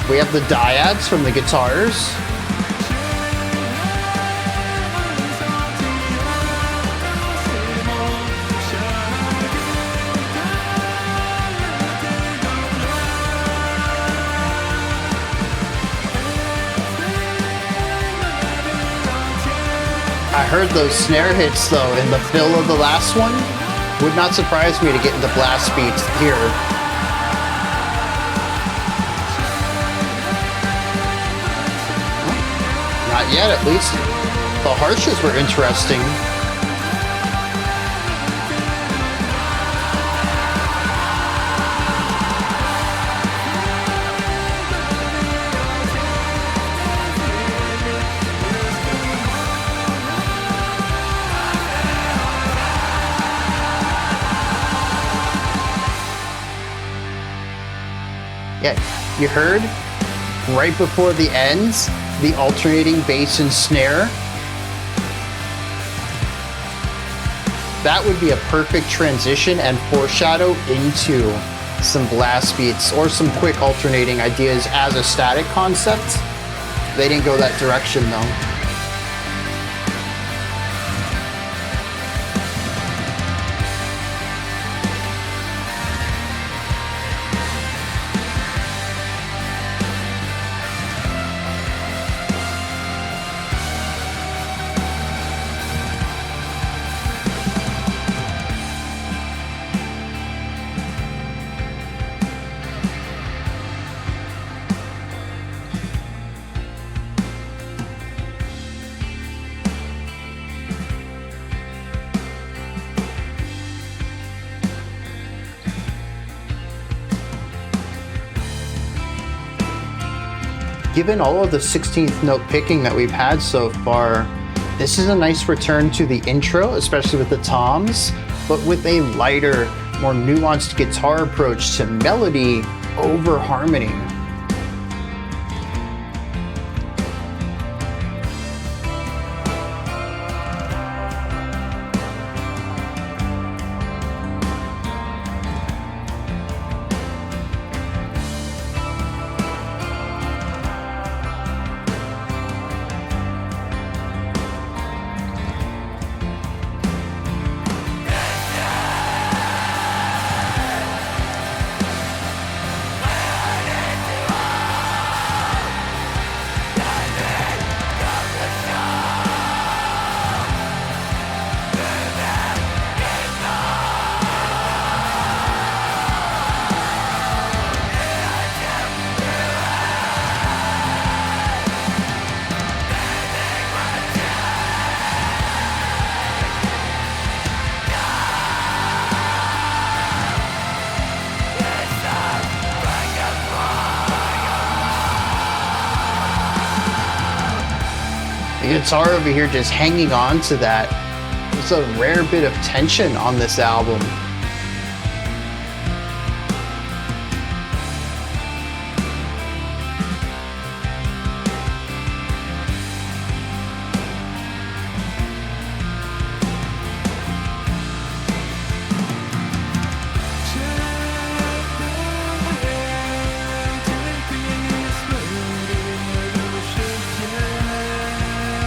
We have the dyads from the guitars. I heard those snare hits though in the fill of the last one. Would not surprise me to get into blast beats here. Not yet, at least. The harshes were interesting. Yeah, you heard right before the ends, the alternating bass and snare. That would be a perfect transition and foreshadow into some blast beats or some quick alternating ideas as a static concept. They didn't go that direction though. Given all of the 16th note picking that we've had so far, this is a nice return to the intro, especially with the toms, but with a lighter, more nuanced guitar approach to melody over harmony. The guitar over here just hanging on to that. There's a rare bit of tension on this album.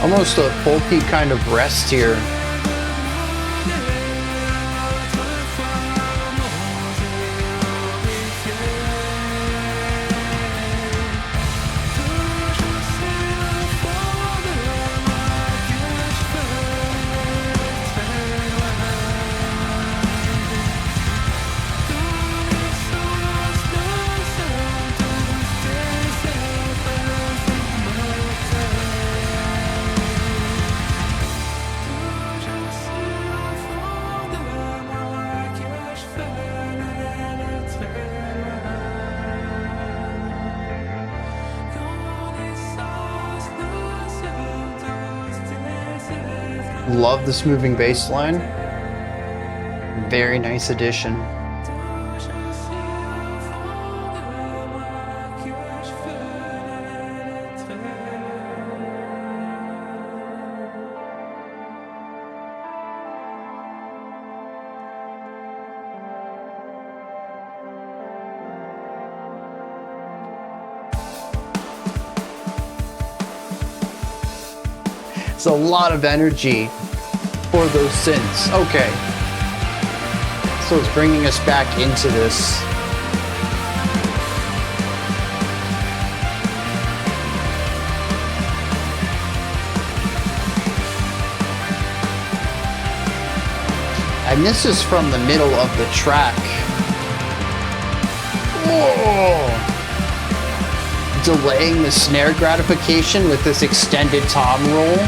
Almost a folky kind of rest here. Love this moving bass line. Very nice addition. It's a lot of energy for those synths. Okay. So it's bringing us back into this. And this is from the middle of the track. Whoa! Delaying the snare gratification with this extended tom roll.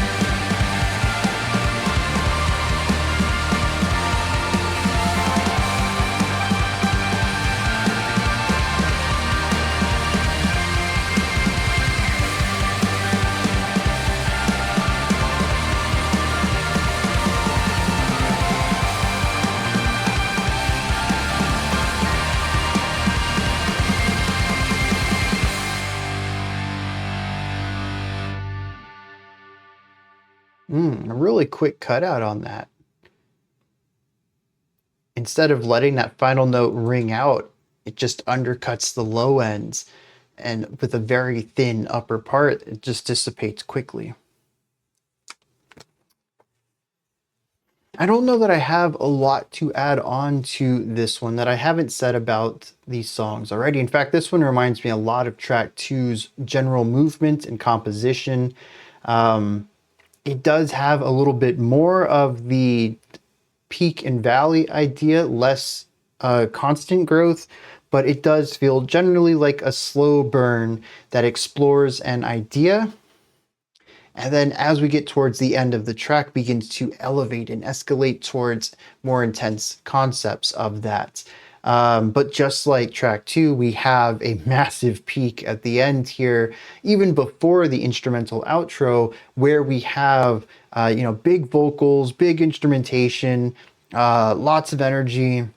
A really quick cutout on that. Instead of letting that final note ring out, it just undercuts the low ends, and with a very thin upper part, it just dissipates quickly. I don't know that I have a lot to add on to this one that I haven't said about these songs already. In fact, this one reminds me a lot of track 2's general movement and composition. It does have a little bit more of the peak and valley idea, less constant growth, but it does feel generally like a slow burn that explores an idea. And then as we get towards the end of the track, begins to elevate and escalate towards more intense concepts of that. But just like track 2, we have a massive peak at the end here, even before the instrumental outro, where we have, big vocals, big instrumentation, lots of energy.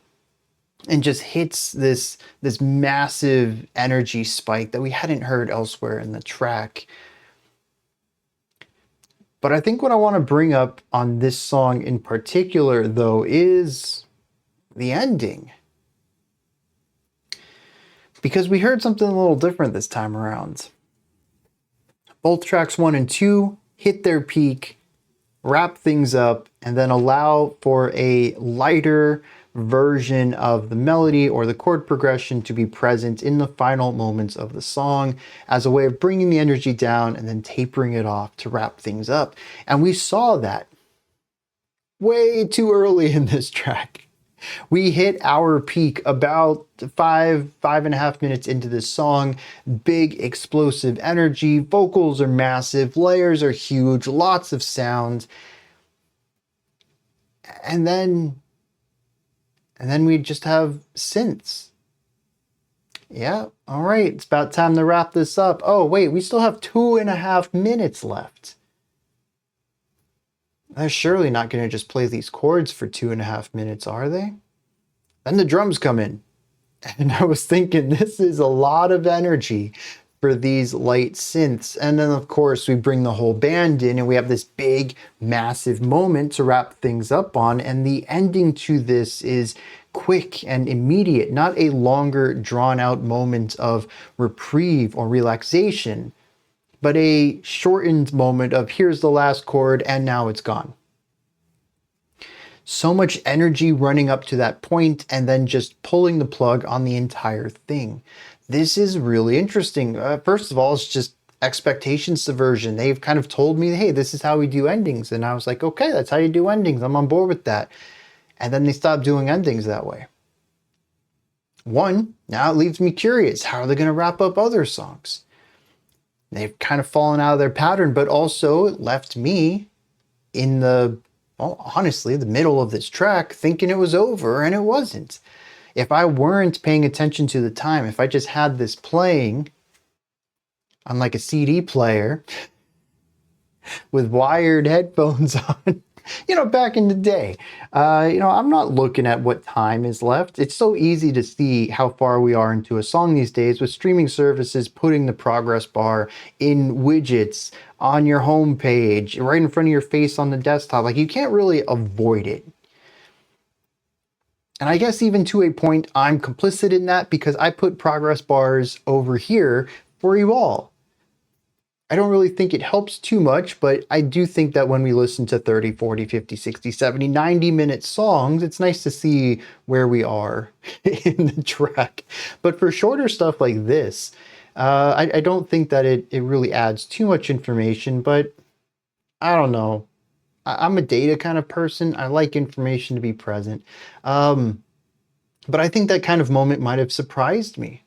and just hits this massive energy spike that we hadn't heard elsewhere in the track. But I think what I want to bring up on this song in particular, though, is the ending. Because we heard something a little different this time around. Both tracks 1 and 2 hit their peak, wrap things up, and then allow for a lighter version of the melody or the chord progression to be present in the final moments of the song as a way of bringing the energy down and then tapering it off to wrap things up. And we saw that way too early in this track. We hit our peak about 5.5 minutes into this song. Big explosive energy, vocals are massive, layers are huge, lots of sound. And then we just have synths. Yeah, all right, it's about time to wrap this up. Oh, wait, we still have 2.5 minutes left. They're surely not going to just play these chords for 2.5 minutes, are they? Then the drums come in. And I was thinking, this is a lot of energy for these light synths. And then, of course, we bring the whole band in and we have this big, massive moment to wrap things up on. And the ending to this is quick and immediate, not a longer, drawn-out moment of reprieve or relaxation, but a shortened moment of here's the last chord and now it's gone. So much energy running up to that point and then just pulling the plug on the entire thing. This is really interesting. First of all, it's just expectation subversion. They've kind of told me, hey, this is how we do endings. And I was like, okay, that's how you do endings. I'm on board with that. And then they stopped doing endings that way. One, now it leaves me curious. How are they going to wrap up other songs? They've kind of fallen out of their pattern, but also it left me in the, well, honestly, the middle of this track thinking it was over, and it wasn't. If I weren't paying attention to the time, if I just had this playing on like a CD player with wired headphones on, back in the day, I'm not looking at what time is left. It's so easy to see how far we are into a song these days with streaming services putting the progress bar in widgets on your home page, right in front of your face on the desktop. Like, you can't really avoid it. And I guess even to a point, I'm complicit in that because I put progress bars over here for you all. I don't really think it helps too much, but I do think that when we listen to 30, 40, 50, 60, 70, 90-minute songs, it's nice to see where we are in the track. But for shorter stuff like this, I don't think that it really adds too much information, but I don't know. I'm a data kind of person. I like information to be present. But I think that kind of moment might have surprised me.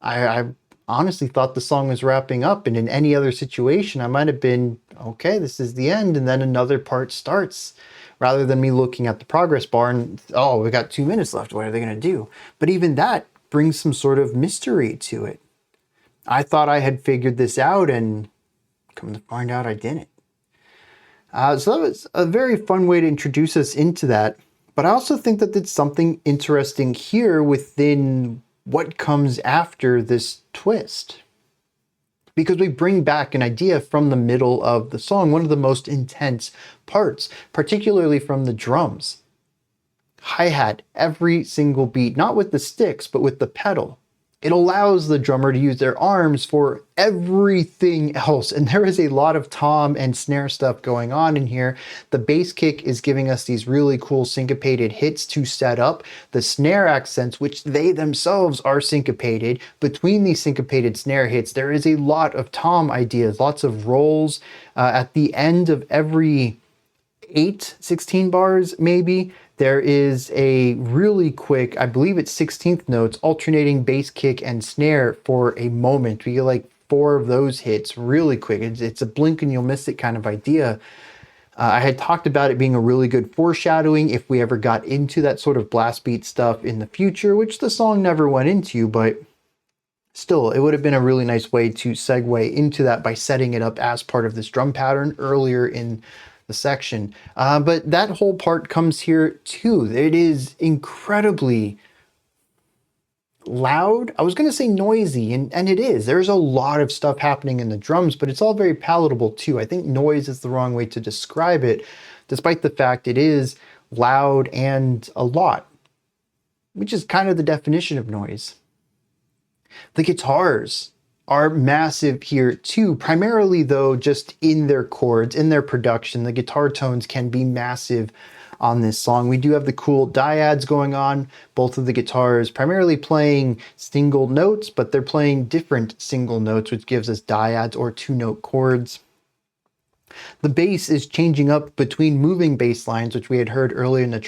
I honestly thought the song was wrapping up, and in any other situation, I might have been, okay, this is the end, and then another part starts, rather than me looking at the progress bar and, oh, we got 2 minutes left. What are they going to do? But even that brings some sort of mystery to it. I thought I had figured this out, and come to find out I didn't. So that was a very fun way to introduce us into that. But I also think that it's something interesting here within what comes after this twist. Because we bring back an idea from the middle of the song, one of the most intense parts, particularly from the drums. Hi-hat, every single beat, not with the sticks, but with the pedal. It allows the drummer to use their arms for everything else. And there is a lot of tom and snare stuff going on in here. The bass kick is giving us these really cool syncopated hits to set up the snare accents, which they themselves are syncopated. Between these syncopated snare hits, there is a lot of tom ideas, lots of rolls. At the end of every 16 bars, maybe, there is a really quick, I believe it's 16th notes, alternating bass kick and snare for a moment. We get like 4 of those hits really quick. It's a blink and you'll miss it kind of idea. I had talked about it being a really good foreshadowing if we ever got into that sort of blast beat stuff in the future, which the song never went into, but still, it would have been a really nice way to segue into that by setting it up as part of this drum pattern earlier in the section. But that whole part comes here too. It is incredibly loud. I was going to say noisy, and it is. There's a lot of stuff happening in the drums, but it's all very palatable too. I think noise is the wrong way to describe it, despite the fact it is loud and a lot, which is kind of the definition of noise. The guitars are massive here too, primarily though just in their chords, in their production. The guitar tones can be massive on this song. We do have the cool dyads going on, both of the guitars primarily playing single notes, but they're playing different single notes, which gives us dyads or 2-note chords. The bass is changing up between moving bass lines, which we had heard earlier in the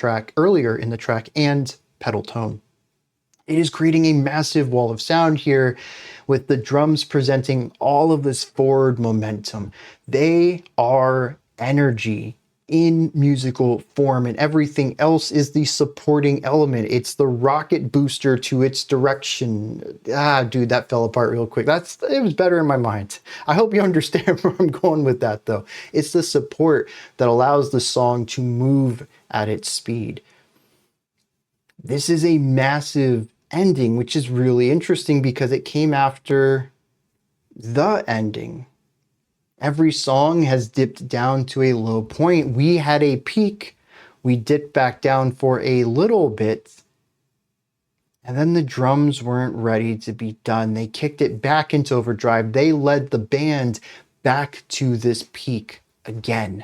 track, and pedal tone. It is creating a massive wall of sound here, with the drums presenting all of this forward momentum. They are energy in musical form, and everything else is the supporting element. It's the rocket booster to its direction. Dude, that fell apart real quick. It was better in my mind. I hope you understand where I'm going with that though. It's the support that allows the song to move at its speed. This is a massive ending, which is really interesting because it came after the ending. Every song has dipped down to a low point. We had a peak, we dipped back down for a little bit, and then the drums weren't ready to be done. They kicked it back into overdrive. They led the band back to this peak again.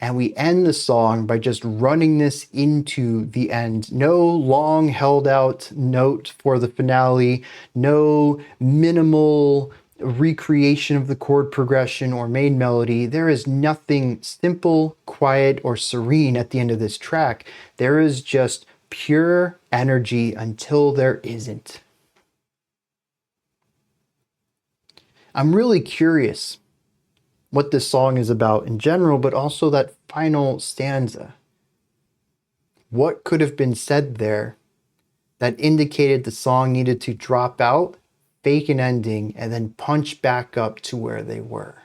And we end the song by just running this into the end. No long held out note for the finale, no minimal recreation of the chord progression or main melody. There is nothing simple, quiet, or serene at the end of this track. There is just pure energy until there isn't. I'm really curious what this song is about in general, but also that final stanza. What could have been said there that indicated the song needed to drop out, fake an ending, and then punch back up to where they were?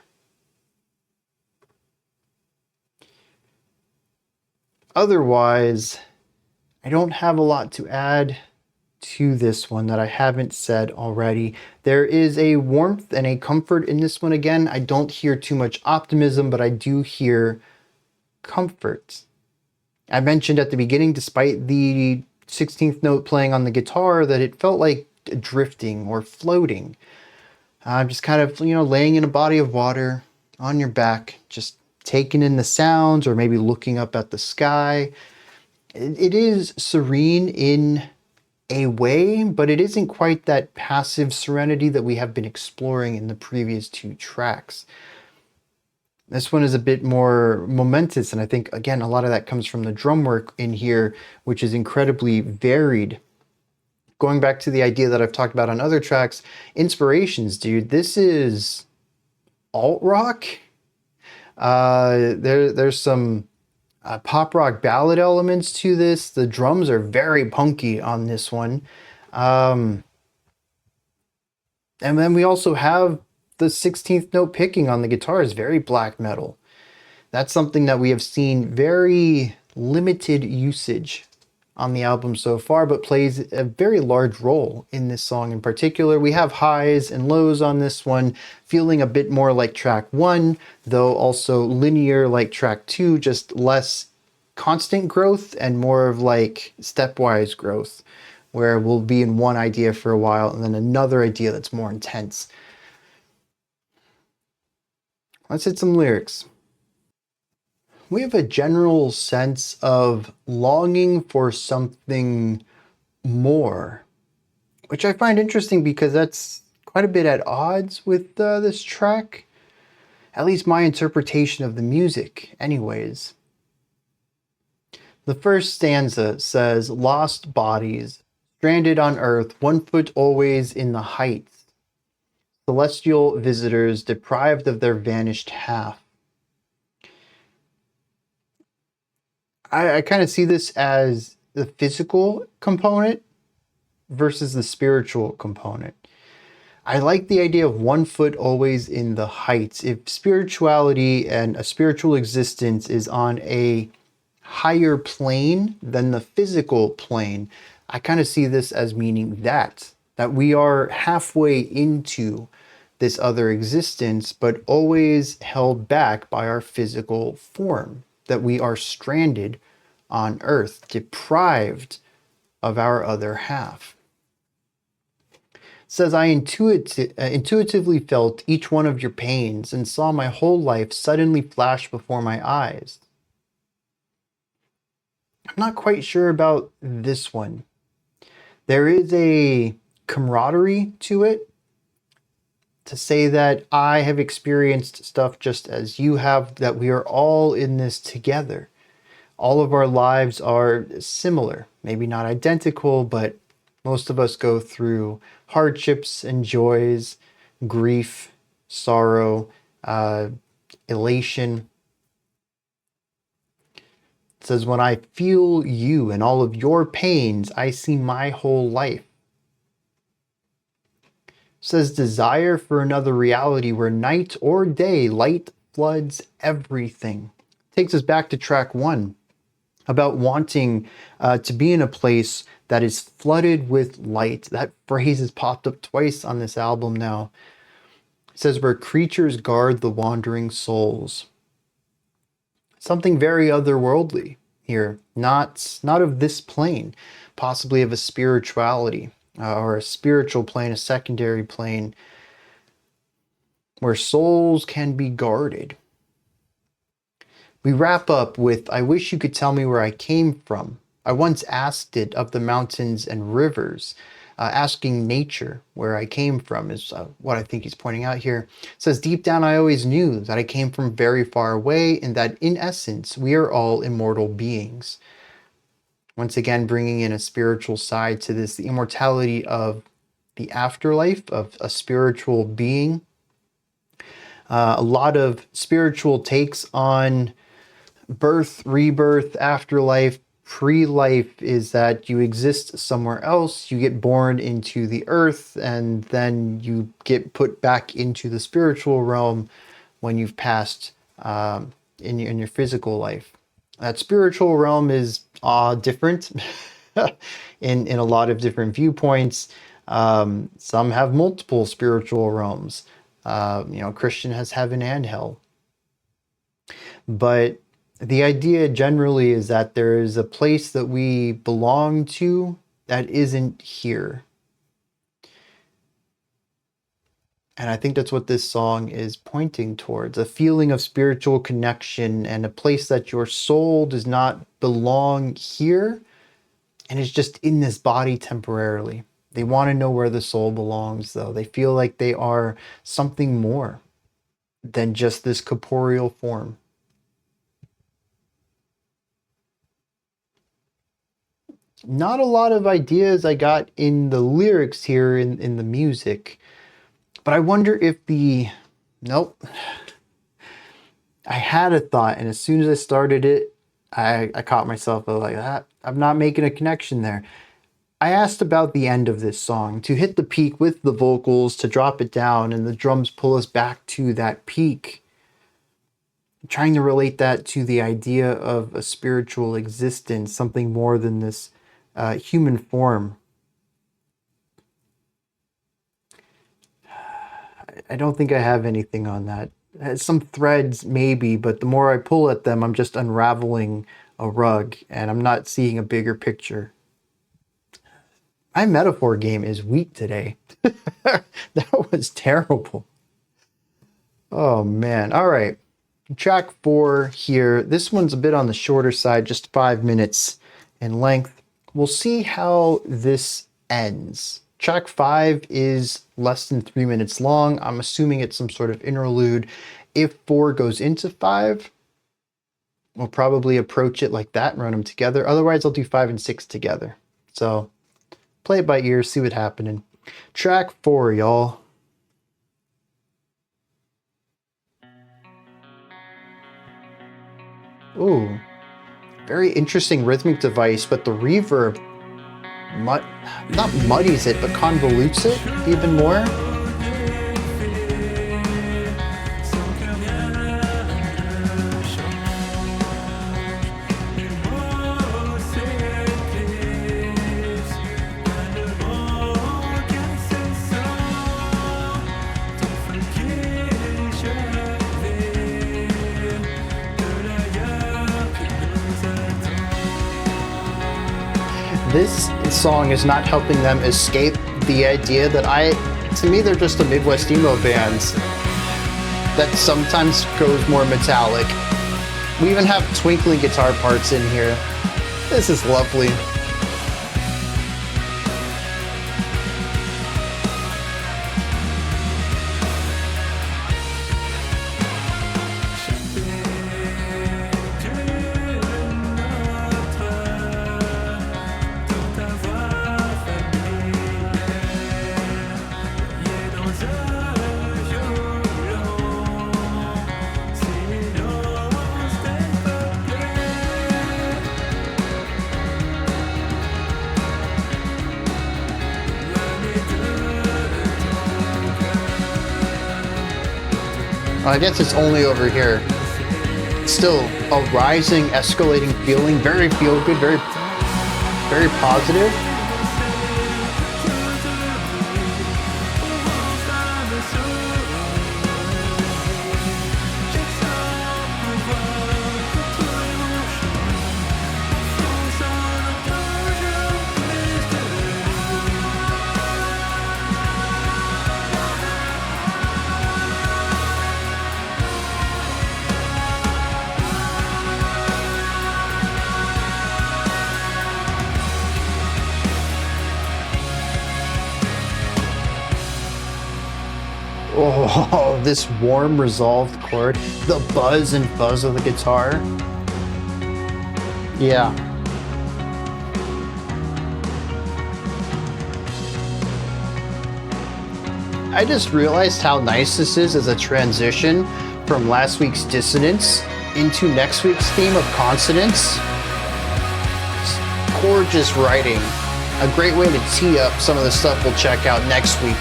Otherwise, I don't have a lot to add to this one that I haven't said already. There is a warmth and a comfort in this one. Again, I don't hear too much optimism, but I do hear comfort. I mentioned at the beginning, despite the 16th note playing on the guitar, that it felt like drifting or floating. Just kind of, laying in a body of water on your back, just taking in the sounds or maybe looking up at the sky. It is serene in a way, but it isn't quite that passive serenity that we have been exploring in the previous two tracks. This one is a bit more momentous, and I think, again, a lot of that comes from the drum work in here, which is incredibly varied. Going back to the idea that I've talked about on other tracks, inspirations, dude, this is alt rock. There's some pop rock ballad elements to this. The drums are very punky on this one. And then we also have the 16th note picking on the guitar is very black metal. That's something that we have seen very limited usage on the album so far, but plays a very large role in this song in particular. We have highs and lows on this one, feeling a bit more like track 1, though also linear like track 2, just less constant growth and more of like stepwise growth, where we'll be in one idea for a while and then another idea that's more intense. Let's hit some lyrics. We have a general sense of longing for something more, which I find interesting because that's quite a bit at odds with this track. At least my interpretation of the music, anyways. The first stanza says, "Lost bodies, stranded on earth, 1 foot always in the heights. Celestial visitors deprived of their vanished half." I kind of see this as the physical component versus the spiritual component. I like the idea of 1 foot always in the heights. If spirituality and a spiritual existence is on a higher plane than the physical plane, I kind of see this as meaning that we are halfway into this other existence, but always held back by our physical form, that we are stranded on Earth, deprived of our other half. It says, I intuitively felt each one of your pains and saw my whole life suddenly flash before my eyes. I'm not quite sure about this one. There is a camaraderie to it, to say that I have experienced stuff just as you have, that we are all in this together. All of our lives are similar, maybe not identical, but most of us go through hardships and joys, grief, sorrow, elation. It says, when I feel you and all of your pains, I see my whole life. It says, desire for another reality where night or day, light floods everything. Takes us back to track 1, about wanting to be in a place that is flooded with light. That phrase has popped up twice on this album now. It says, where creatures guard the wandering souls. Something very otherworldly here, not of this plane, possibly of a spirituality, or a spiritual plane, a secondary plane, where souls can be guarded. We wrap up with, I wish you could tell me where I came from. I once asked it of the mountains and rivers. Asking nature where I came from is what I think he's pointing out here. It says, deep down I always knew that I came from very far away, and that in essence we are all immortal beings. Once again, bringing in a spiritual side to this, the immortality of the afterlife, of a spiritual being. A lot of spiritual takes on birth, rebirth, afterlife. Pre-life is that you exist somewhere else, you get born into the earth, and then you get put back into the spiritual realm when you've passed in your physical life. That spiritual realm is different in a lot of different viewpoints. Some have multiple spiritual realms. Christian has heaven and hell. But the idea generally is that there is a place that we belong to that isn't here. And I think that's what this song is pointing towards, a feeling of spiritual connection and a place that your soul does not belong here and is just in this body temporarily. They want to know where the soul belongs, though. They feel like they are something more than just this corporeal form. Not a lot of ideas I got in the lyrics here in the music, but I wonder if nope. I had a thought, and as soon as I started it, I caught myself like that. I'm not making a connection there. I asked about the end of this song, to hit the peak with the vocals, to drop it down, and the drums pull us back to that peak. I'm trying to relate that to the idea of a spiritual existence, something more than this human form. I don't think I have anything on that. Some threads maybe, but the more I pull at them, I'm just unraveling a rug and I'm not seeing a bigger picture. My metaphor game is weak today. That was terrible. Oh man. All right. Track 4 here. This one's a bit on the shorter side, just 5 minutes in length. We'll see how this ends. Track 5 is less than 3 minutes long. I'm assuming it's some sort of interlude. If 4 goes into 5, we'll probably approach it like that and run them together. Otherwise, I'll do 5 and 6 together. So play it by ear, see what's happening. Track 4, y'all. Ooh. Very interesting rhythmic device, but the reverb not muddies it, but convolutes it even more. this song is not helping them escape the idea that to me, they're just a Midwest emo band that sometimes goes more metallic. We even have twinkling guitar parts in here. This is lovely. I guess it's only over here. Still a rising, escalating feeling, very feel good, very positive. Oh, this warm, resolved chord. The buzz and fuzz of the guitar. Yeah. I just realized how nice this is as a transition from last week's dissonance into next week's theme of consonance. It's gorgeous writing. A great way to tee up some of the stuff we'll check out next week.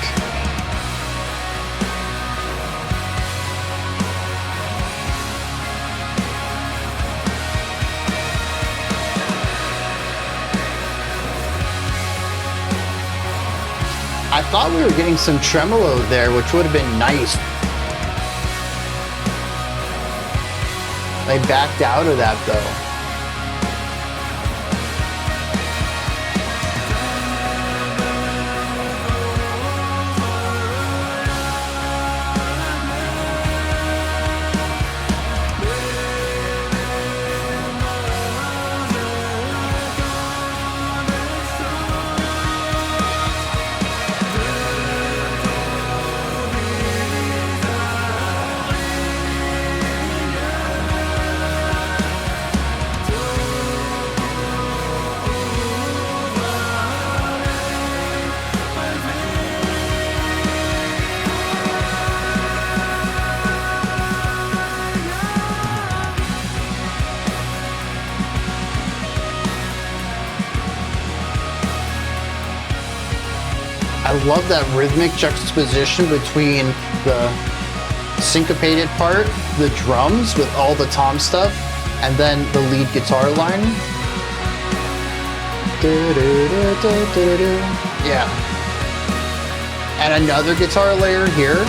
I thought we were getting some tremolo there, which would have been nice. They backed out of that though. I love that rhythmic juxtaposition between the syncopated part, the drums with all the tom stuff, and then the lead guitar line. Yeah. And another guitar layer here.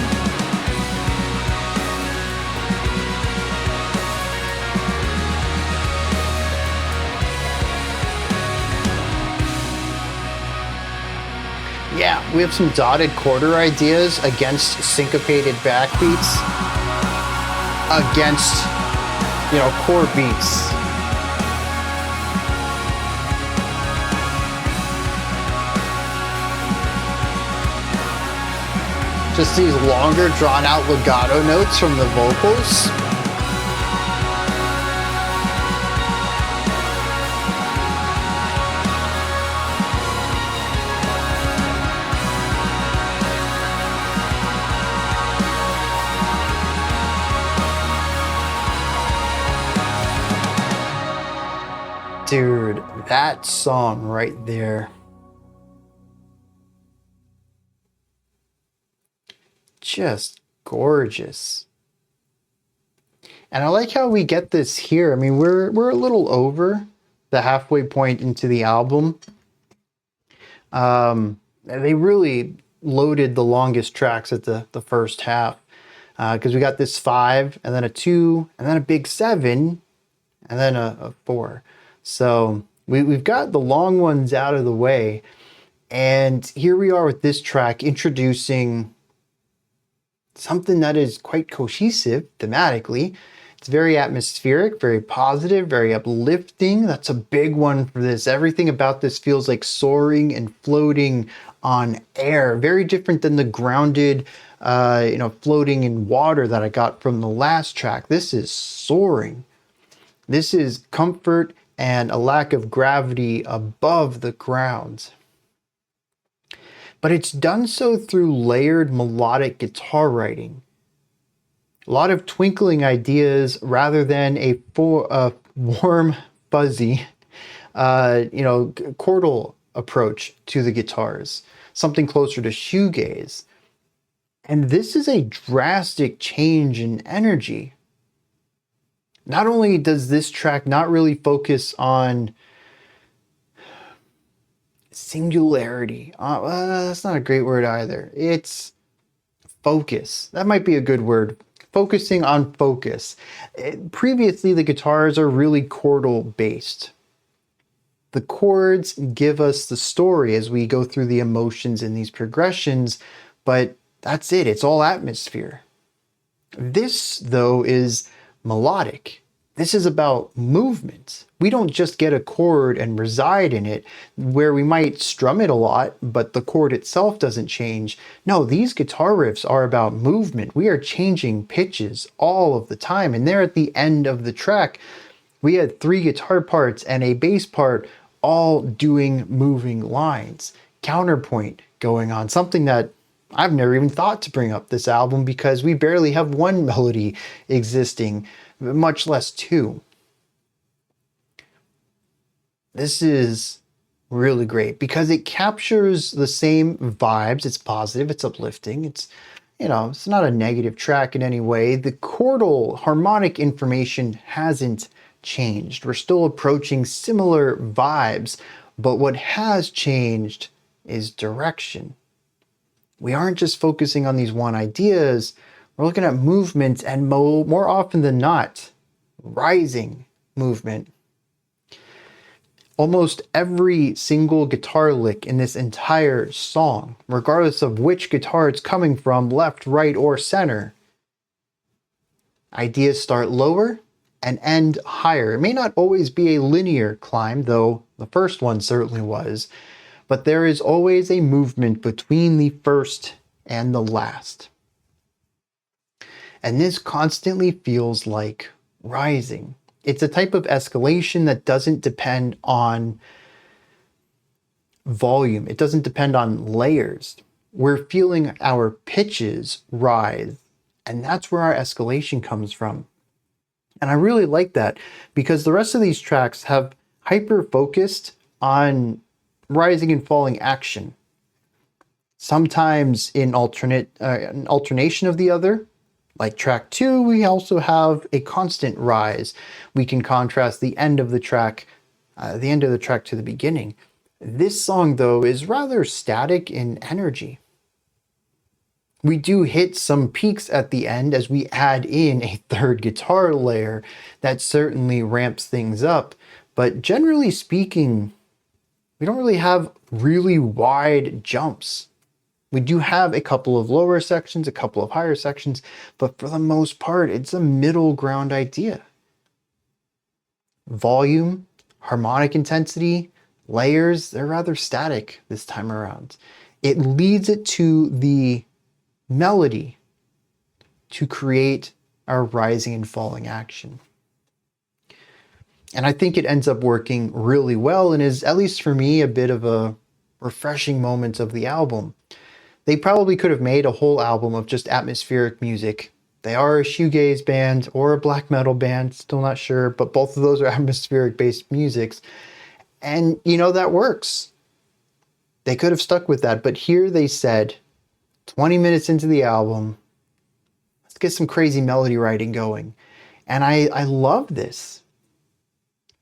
Yeah, we have some dotted quarter ideas against syncopated backbeats, against, core beats. Just these longer, drawn-out legato notes from the vocals. Dude, that song right there. Just gorgeous. And I like how we get this here. I mean, we're a little over the halfway point into the album. They really loaded the longest tracks at the first half. Because we got this 5, and then a 2, and then a big 7, and then a 4. So We've got the long ones out of the way, and here we are with this track introducing something that is quite cohesive thematically. It's very atmospheric, very positive, very uplifting. That's a big one for this. Everything about this feels like soaring and floating on air. Very different than the grounded, floating in water that I got from the last track. This is soaring. This is comfort and a lack of gravity above the ground. But it's done so through layered melodic guitar writing. A lot of twinkling ideas rather than a warm, fuzzy, chordal approach to the guitars. Something closer to shoegaze. And this is a drastic change in energy. Not only does this track not really focus on singularity, that's not a great word either. It's focus. That might be a good word. Focusing on focus. Previously, the guitars are really chordal based. The chords give us the story as we go through the emotions in these progressions, but that's it. It's all atmosphere. This, though, is melodic. This is about movement. We don't just get a chord and reside in it, where we might strum it a lot, but the chord itself doesn't change. No, these guitar riffs are about movement. We are changing pitches all of the time. And there at the end of the track, we had 3 guitar parts and a bass part all doing moving lines. Counterpoint going on, something that I've never even thought to bring up this album because we barely have 1 melody existing, much less 2. This is really great because it captures the same vibes. It's positive, it's uplifting, it's not a negative track in any way. The chordal harmonic information hasn't changed. We're still approaching similar vibes, but what has changed is direction. We aren't just focusing on these one ideas, we're looking at movement and more often than not, rising movement. Almost every single guitar lick in this entire song, regardless of which guitar it's coming from, left, right, or center, ideas start lower and end higher. It may not always be a linear climb, though the first one certainly was, but there is always a movement between the first and the last. And this constantly feels like rising. It's a type of escalation that doesn't depend on volume. It doesn't depend on layers. We're feeling our pitches rise, and that's where our escalation comes from. And I really like that because the rest of these tracks have hyper-focused on rising and falling action. Sometimes in alternation of the other. Like track 2, we also have a constant rise. We can contrast the end of the track to the beginning. This song, though, is rather static in energy. We do hit some peaks at the end as we add in a 3rd guitar layer that certainly ramps things up. But generally speaking, we don't really have really wide jumps. We do have a couple of lower sections, a couple of higher sections, but for the most part, it's a middle ground idea. Volume, harmonic intensity, layers, they're rather static this time around. It leads it to the melody to create our rising and falling action. And I think it ends up working really well and is, at least for me, a bit of a refreshing moment of the album. They probably could have made a whole album of just atmospheric music. They are a shoegaze band or a black metal band, still not sure, but both of those are atmospheric-based musics. And, that works. They could have stuck with that, but here they said, 20 minutes into the album, let's get some crazy melody writing going. And I love this.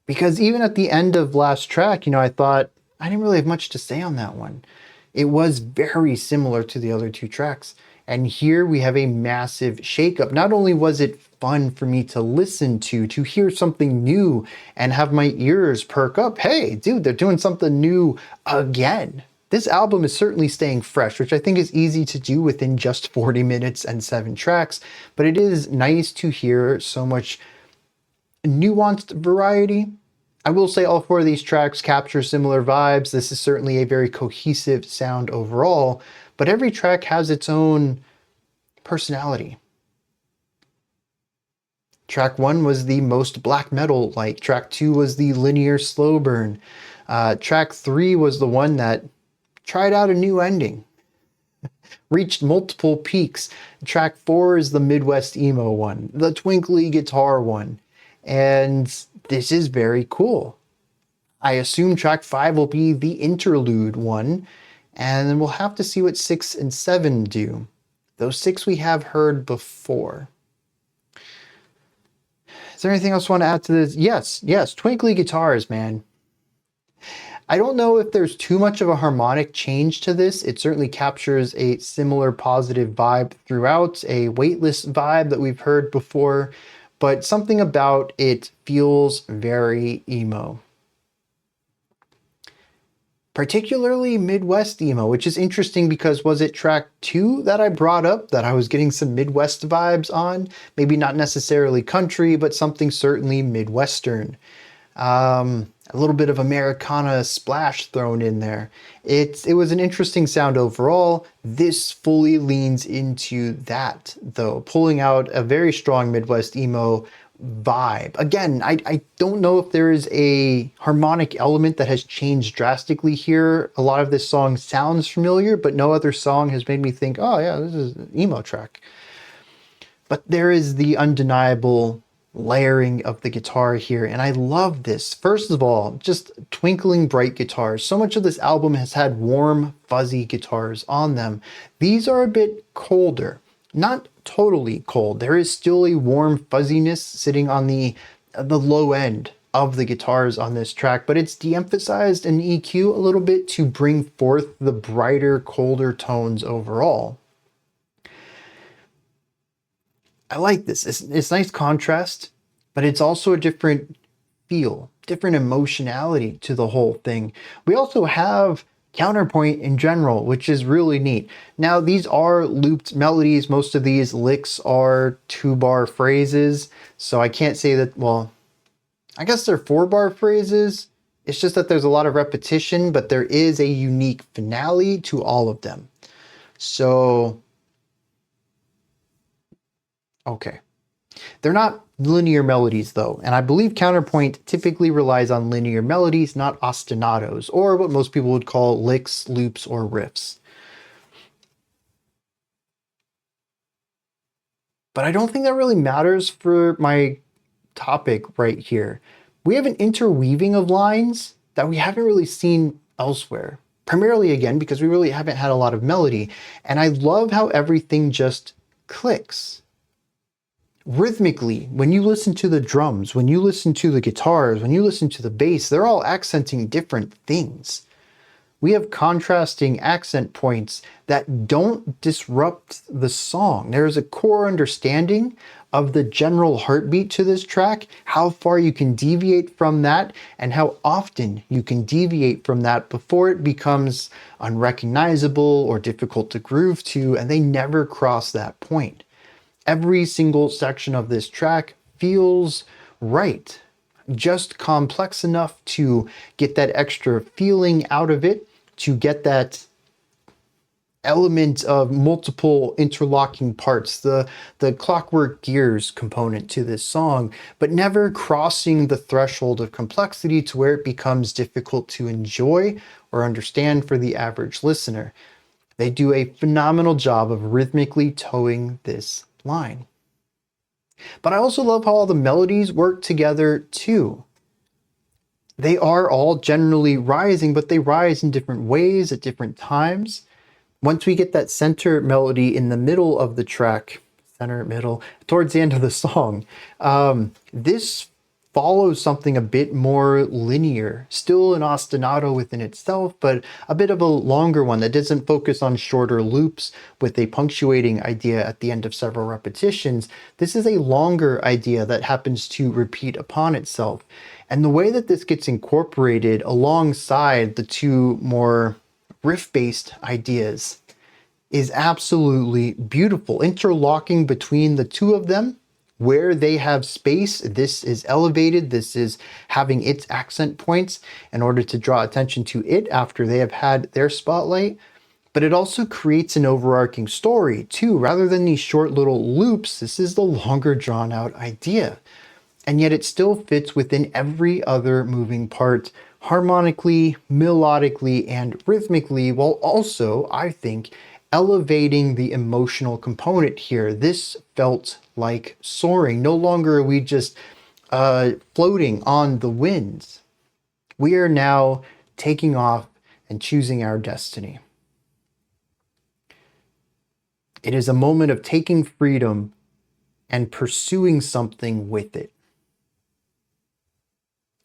Because even at the end of last track, I thought, I didn't really have much to say on that one. It was very similar to the other two tracks. And here we have a massive shakeup. Not only was it fun for me to listen to hear something new and have my ears perk up. Hey, dude, they're doing something new again. This album is certainly staying fresh, which I think is easy to do within just 40 minutes and 7 tracks, but it is nice to hear so much nuanced variety. I will say all 4 of these tracks capture similar vibes. This is certainly a very cohesive sound overall, but every track has its own personality. Track 1 was the most black metal-like. Track 2 was the linear slow burn. Track 3 was the one that tried out a new ending, reached multiple peaks. Track 4 is the Midwest emo one, the twinkly guitar one, and this is very cool. I assume track 5 will be the interlude one, and then we'll have to see what 6 and 7 do. Those 6 we have heard before. Is there anything else you want to add to this? Yes, twinkly guitars, man. I don't know if there's too much of a harmonic change to this. It certainly captures a similar positive vibe throughout, a weightless vibe that we've heard before, but something about it feels very emo. Particularly Midwest emo, which is interesting because was it track 2 that I brought up that I was getting some Midwest vibes on? Maybe not necessarily country, but something certainly Midwestern. A little bit of Americana splash thrown in there. It was an interesting sound overall. This fully leans into that, though, pulling out a very strong Midwest emo vibe. Again, I don't know if there is a harmonic element that has changed drastically here. A lot of this song sounds familiar, but no other song has made me think, oh yeah, this is an emo track. But there is the undeniable layering of the guitar here, and I love this. First of all, just twinkling bright guitars. So much of this album has had warm, fuzzy guitars on them. These are a bit colder. Not totally cold. There is still a warm fuzziness sitting on the low end of the guitars on this track, but it's de-emphasized in EQ a little bit to bring forth the brighter, colder tones overall. I like this. It's nice contrast, but it's also a different feel, different emotionality to the whole thing. We also have counterpoint in general, which is really neat. Now, these are looped melodies. Most of these licks are 2-bar phrases, so I can't say that, well, I guess they're 4-bar phrases. It's just that there's a lot of repetition, but there is a unique finale to all of them. So, okay. They're not linear melodies though, and I believe counterpoint typically relies on linear melodies, not ostinatos, or what most people would call licks, loops, or riffs. But I don't think that really matters for my topic right here. We have an interweaving of lines that we haven't really seen elsewhere. Primarily, again, because we really haven't had a lot of melody. And I love how everything just clicks. Rhythmically, when you listen to the drums, when you listen to the guitars, when you listen to the bass, they're all accenting different things. We have contrasting accent points that don't disrupt the song. There's a core understanding of the general heartbeat to this track, how far you can deviate from that, and how often you can deviate from that before it becomes unrecognizable or difficult to groove to, and they never cross that point. Every single section of this track feels right, just complex enough to get that extra feeling out of it, to get that element of multiple interlocking parts, the clockwork gears component to this song, but never crossing the threshold of complexity to where it becomes difficult to enjoy or understand for the average listener. They do a phenomenal job of rhythmically towing this line. But I also love how all the melodies work together too. They are all generally rising, but they rise in different ways at different times. Once we get that center melody in the middle of the track, center, middle, towards the end of the song, this follows something a bit more linear, still an ostinato within itself, but a bit of a longer one that doesn't focus on shorter loops with a punctuating idea at the end of several repetitions. This is a longer idea that happens to repeat upon itself. And the way that this gets incorporated alongside the two more riff-based ideas is absolutely beautiful. Interlocking between the two of them, where they have space, this is elevated, this is having its accent points in order to draw attention to it after they have had their spotlight. But it also creates an overarching story too. Rather than these short little loops, this is the longer drawn out idea. And yet it still fits within every other moving part, harmonically, melodically, and rhythmically, while also, I think, elevating the emotional component here. This felt like soaring. No longer are we just floating on the winds. We are now taking off and choosing our destiny. It is a moment of taking freedom and pursuing something with it.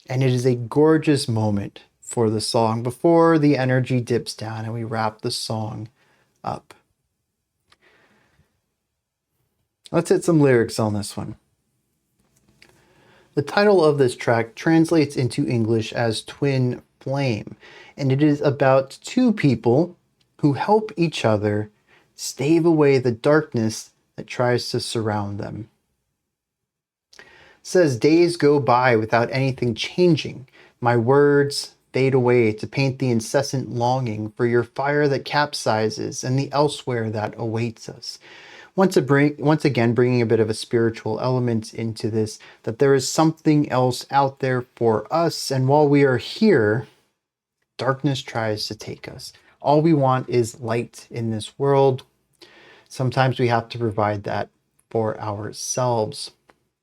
And it is a gorgeous moment for the song before the energy dips down and we wrap the song up. Let's hit some lyrics on this one. The title of this track translates into English as Twin Flame, and it is about two people who help each other stave away the darkness that tries to surround them. Says, days go by without anything changing. My words fade away to paint the incessant longing for your fire that capsizes and the elsewhere that awaits us. Once again, bringing a bit of a spiritual element into this, that there is something else out there for us. And while we are here, darkness tries to take us. All we want is light in this world. Sometimes we have to provide that for ourselves.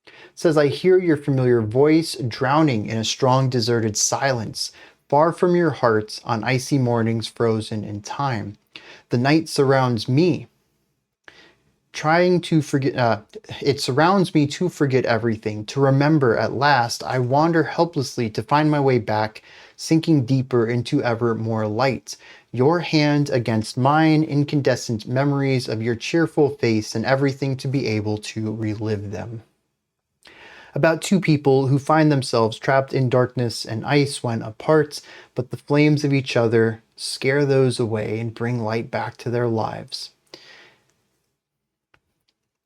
It says, I hear your familiar voice drowning in a strong deserted silence, far from your heart on icy mornings frozen in time. The night surrounds me, trying to forget, it surrounds me to forget everything, to remember at last. I wander helplessly to find my way back, sinking deeper into ever more light. Your hand against mine, incandescent memories of your cheerful face and everything to be able to relive them. About two people who find themselves trapped in darkness and ice when apart, but the flames of each other scare those away and bring light back to their lives.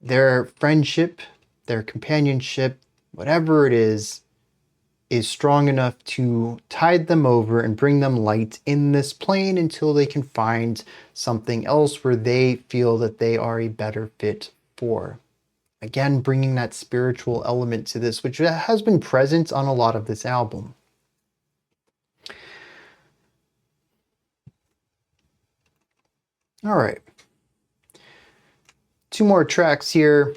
Their friendship, their companionship, whatever it is strong enough to tide them over and bring them light in this plane until they can find something else where they feel that they are a better fit for. Again, bringing that spiritual element to this, which has been present on a lot of this album. All right. Two more tracks here,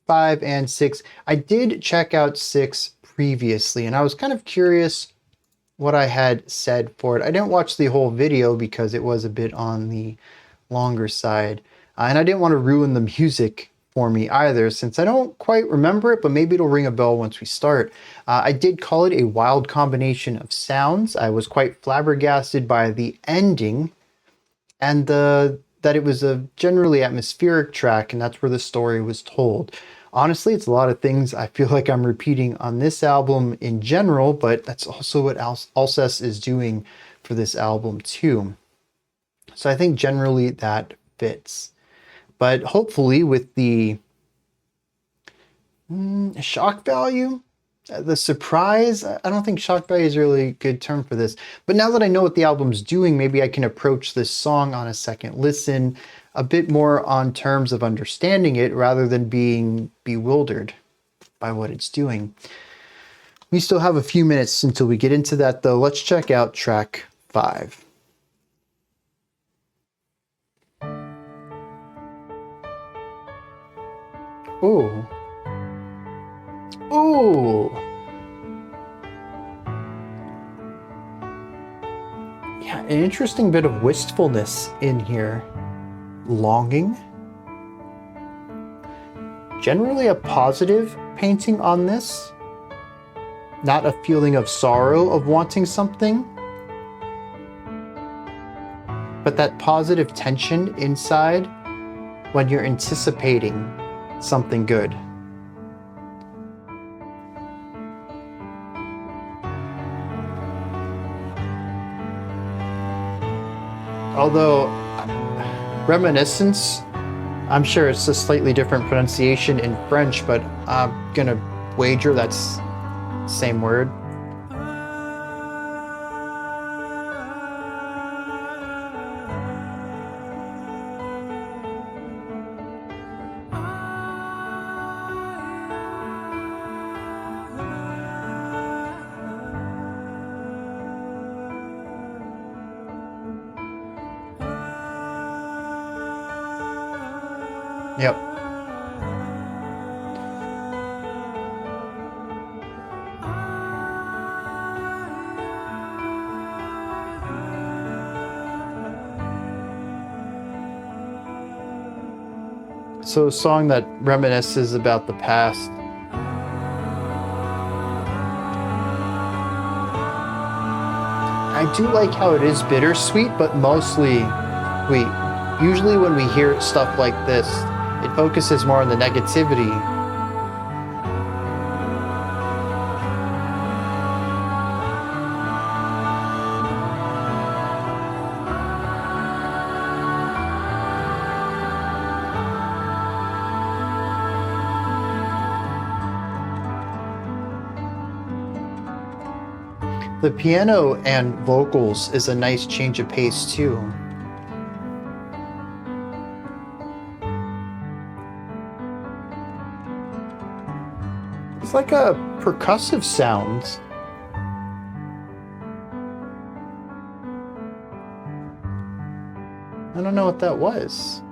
5 and 6. I did check out 6 previously, and I was kind of curious what I had said for it. I didn't watch the whole video because it was a bit on the longer side, and I didn't want to ruin the music for me either, since I don't quite remember it, but maybe it'll ring a bell once we start. I did call it a wild combination of sounds. I was quite flabbergasted by the ending and that it was a generally atmospheric track, and that's where the story was told. Honestly, it's a lot of things I feel like I'm repeating on this album in general, but that's also what Alcest is doing for this album too. So I think generally that fits. But hopefully with the shock value, the surprise, I don't think shock value is really a good term for this. But now that I know what the album's doing, maybe I can approach this song on a second listen a bit more on terms of understanding it rather than being bewildered by what it's doing. We still have a few minutes until we get into that though. Let's check out track 5. Ooh. Ooh. Yeah, an interesting bit of wistfulness in here. Longing. Generally a positive painting on this. Not a feeling of sorrow of wanting something, but that positive tension inside when you're anticipating something good. Although Réminiscence, I'm sure it's a slightly different pronunciation in French, but I'm gonna wager that's the same word. Yep. So a song that reminisces about the past. I do like how it is bittersweet, but mostly sweet. Usually when we hear stuff like this, it focuses more on the negativity. The piano and vocals is a nice change of pace too. It's like a percussive sound. I don't know what that was.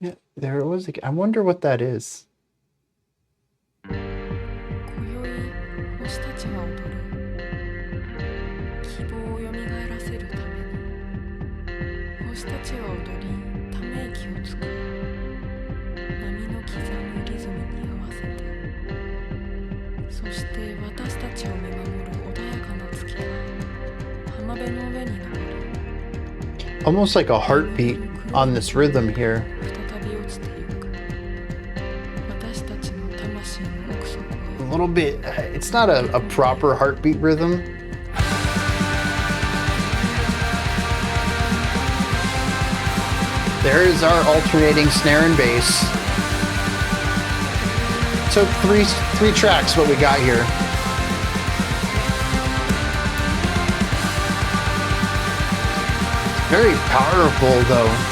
Yeah, there it was again. I wonder what that is. Almost like a heartbeat on this rhythm here. A little bit, it's not a proper heartbeat rhythm. There is our alternating snare and bass. Took three tracks, what we got here. Very powerful though.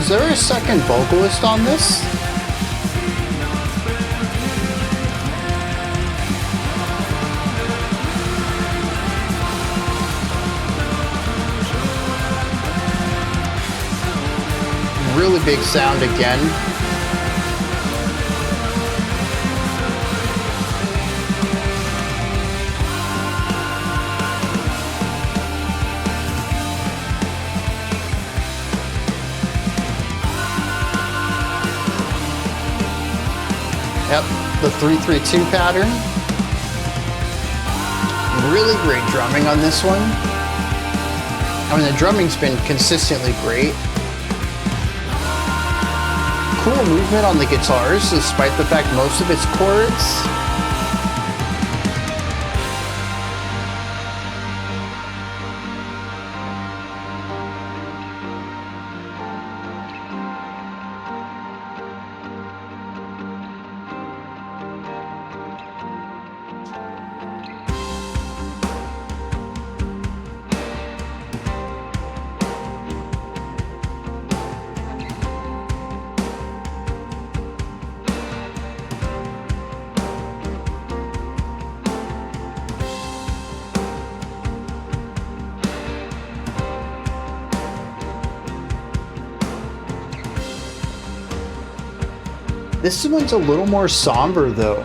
is there a second vocalist on this? Really big sound again. Yep, the 3-3-2 pattern. Really great drumming on this one. I mean, the drumming's been consistently great. Cool movement on the guitars, despite the fact most of it's chords. This one's a little more somber though.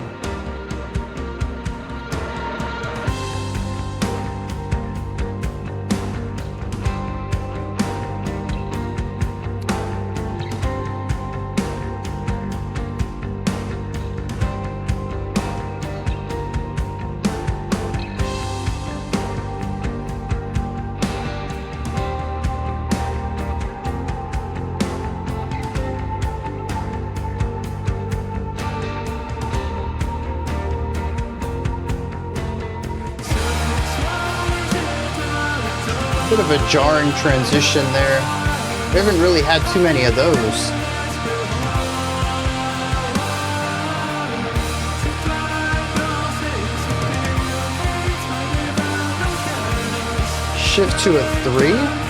Bit of a jarring transition there. We haven't really had too many of those. Shift to a 3.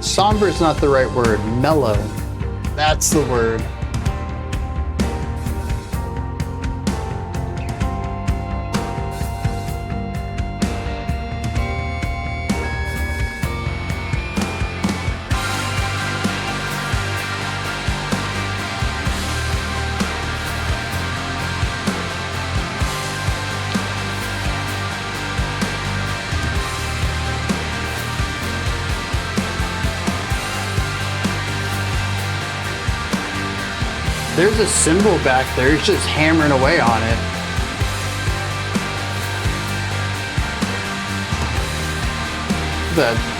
Somber is not the right word. Mellow. That's the word. There's a cymbal back there, he's just hammering away on it. The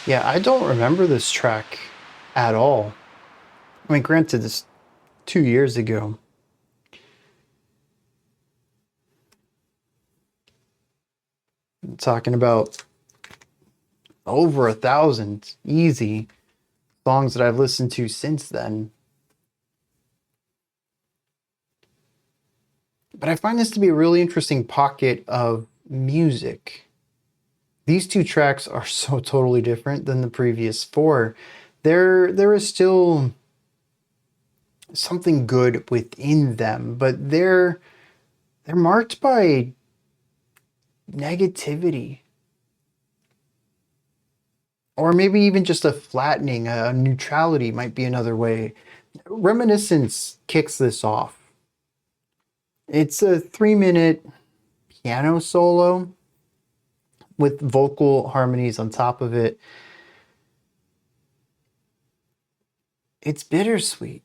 Yeah, I don't remember this track at all. I mean, granted, this 2 years ago. I'm talking about over 1,000 easy songs that I've listened to since then. But I find this to be a really interesting pocket of music. These two tracks are so totally different than the previous four. There is still something good within them, but they're marked by negativity. Or maybe even just a flattening, a neutrality might be another way. Reminiscence kicks this off. It's a 3-minute piano solo with vocal harmonies on top of it. It's bittersweet.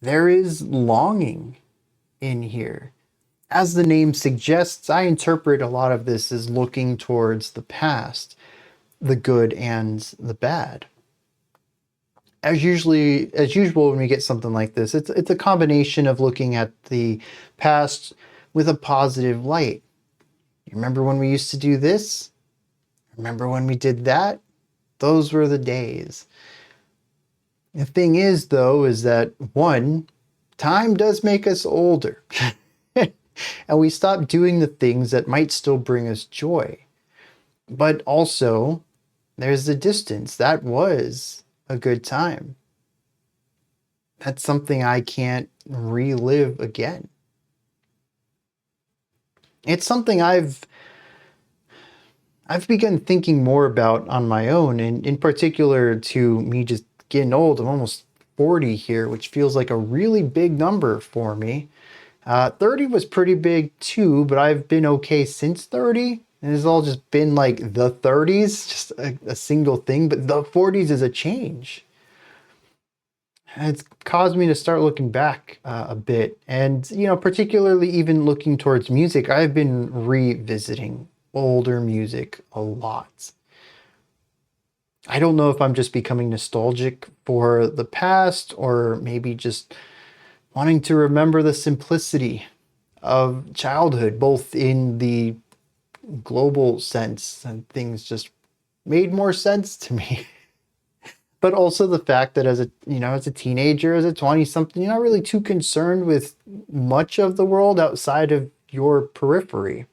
There is longing in here. As the name suggests, I interpret a lot of this as looking towards the past, the good and the bad. As usual when we get something like this, it's a combination of looking at the past with a positive light. You remember when we used to do this? Remember when we did that? Those were the days. The thing is, though, is that one, time does make us older. And we stop doing the things that might still bring us joy. But also, there's the distance. That was a good time. That's something I can't relive again. It's something I've begun thinking more about on my own, and in particular to me just getting old. I'm almost 40 here, which feels like a really big number for me. 30 was pretty big too, but I've been okay since 30. And it's all just been like the 30s, just a single thing, but the 40s is a change. And it's caused me to start looking back a bit. And, particularly even looking towards music, I've been revisiting older music a lot. I don't know if I'm just becoming nostalgic for the past or maybe just wanting to remember the simplicity of childhood, both in the global sense, and things just made more sense to me. But also the fact that as a teenager, as a 20-something, you're not really too concerned with much of the world outside of your periphery.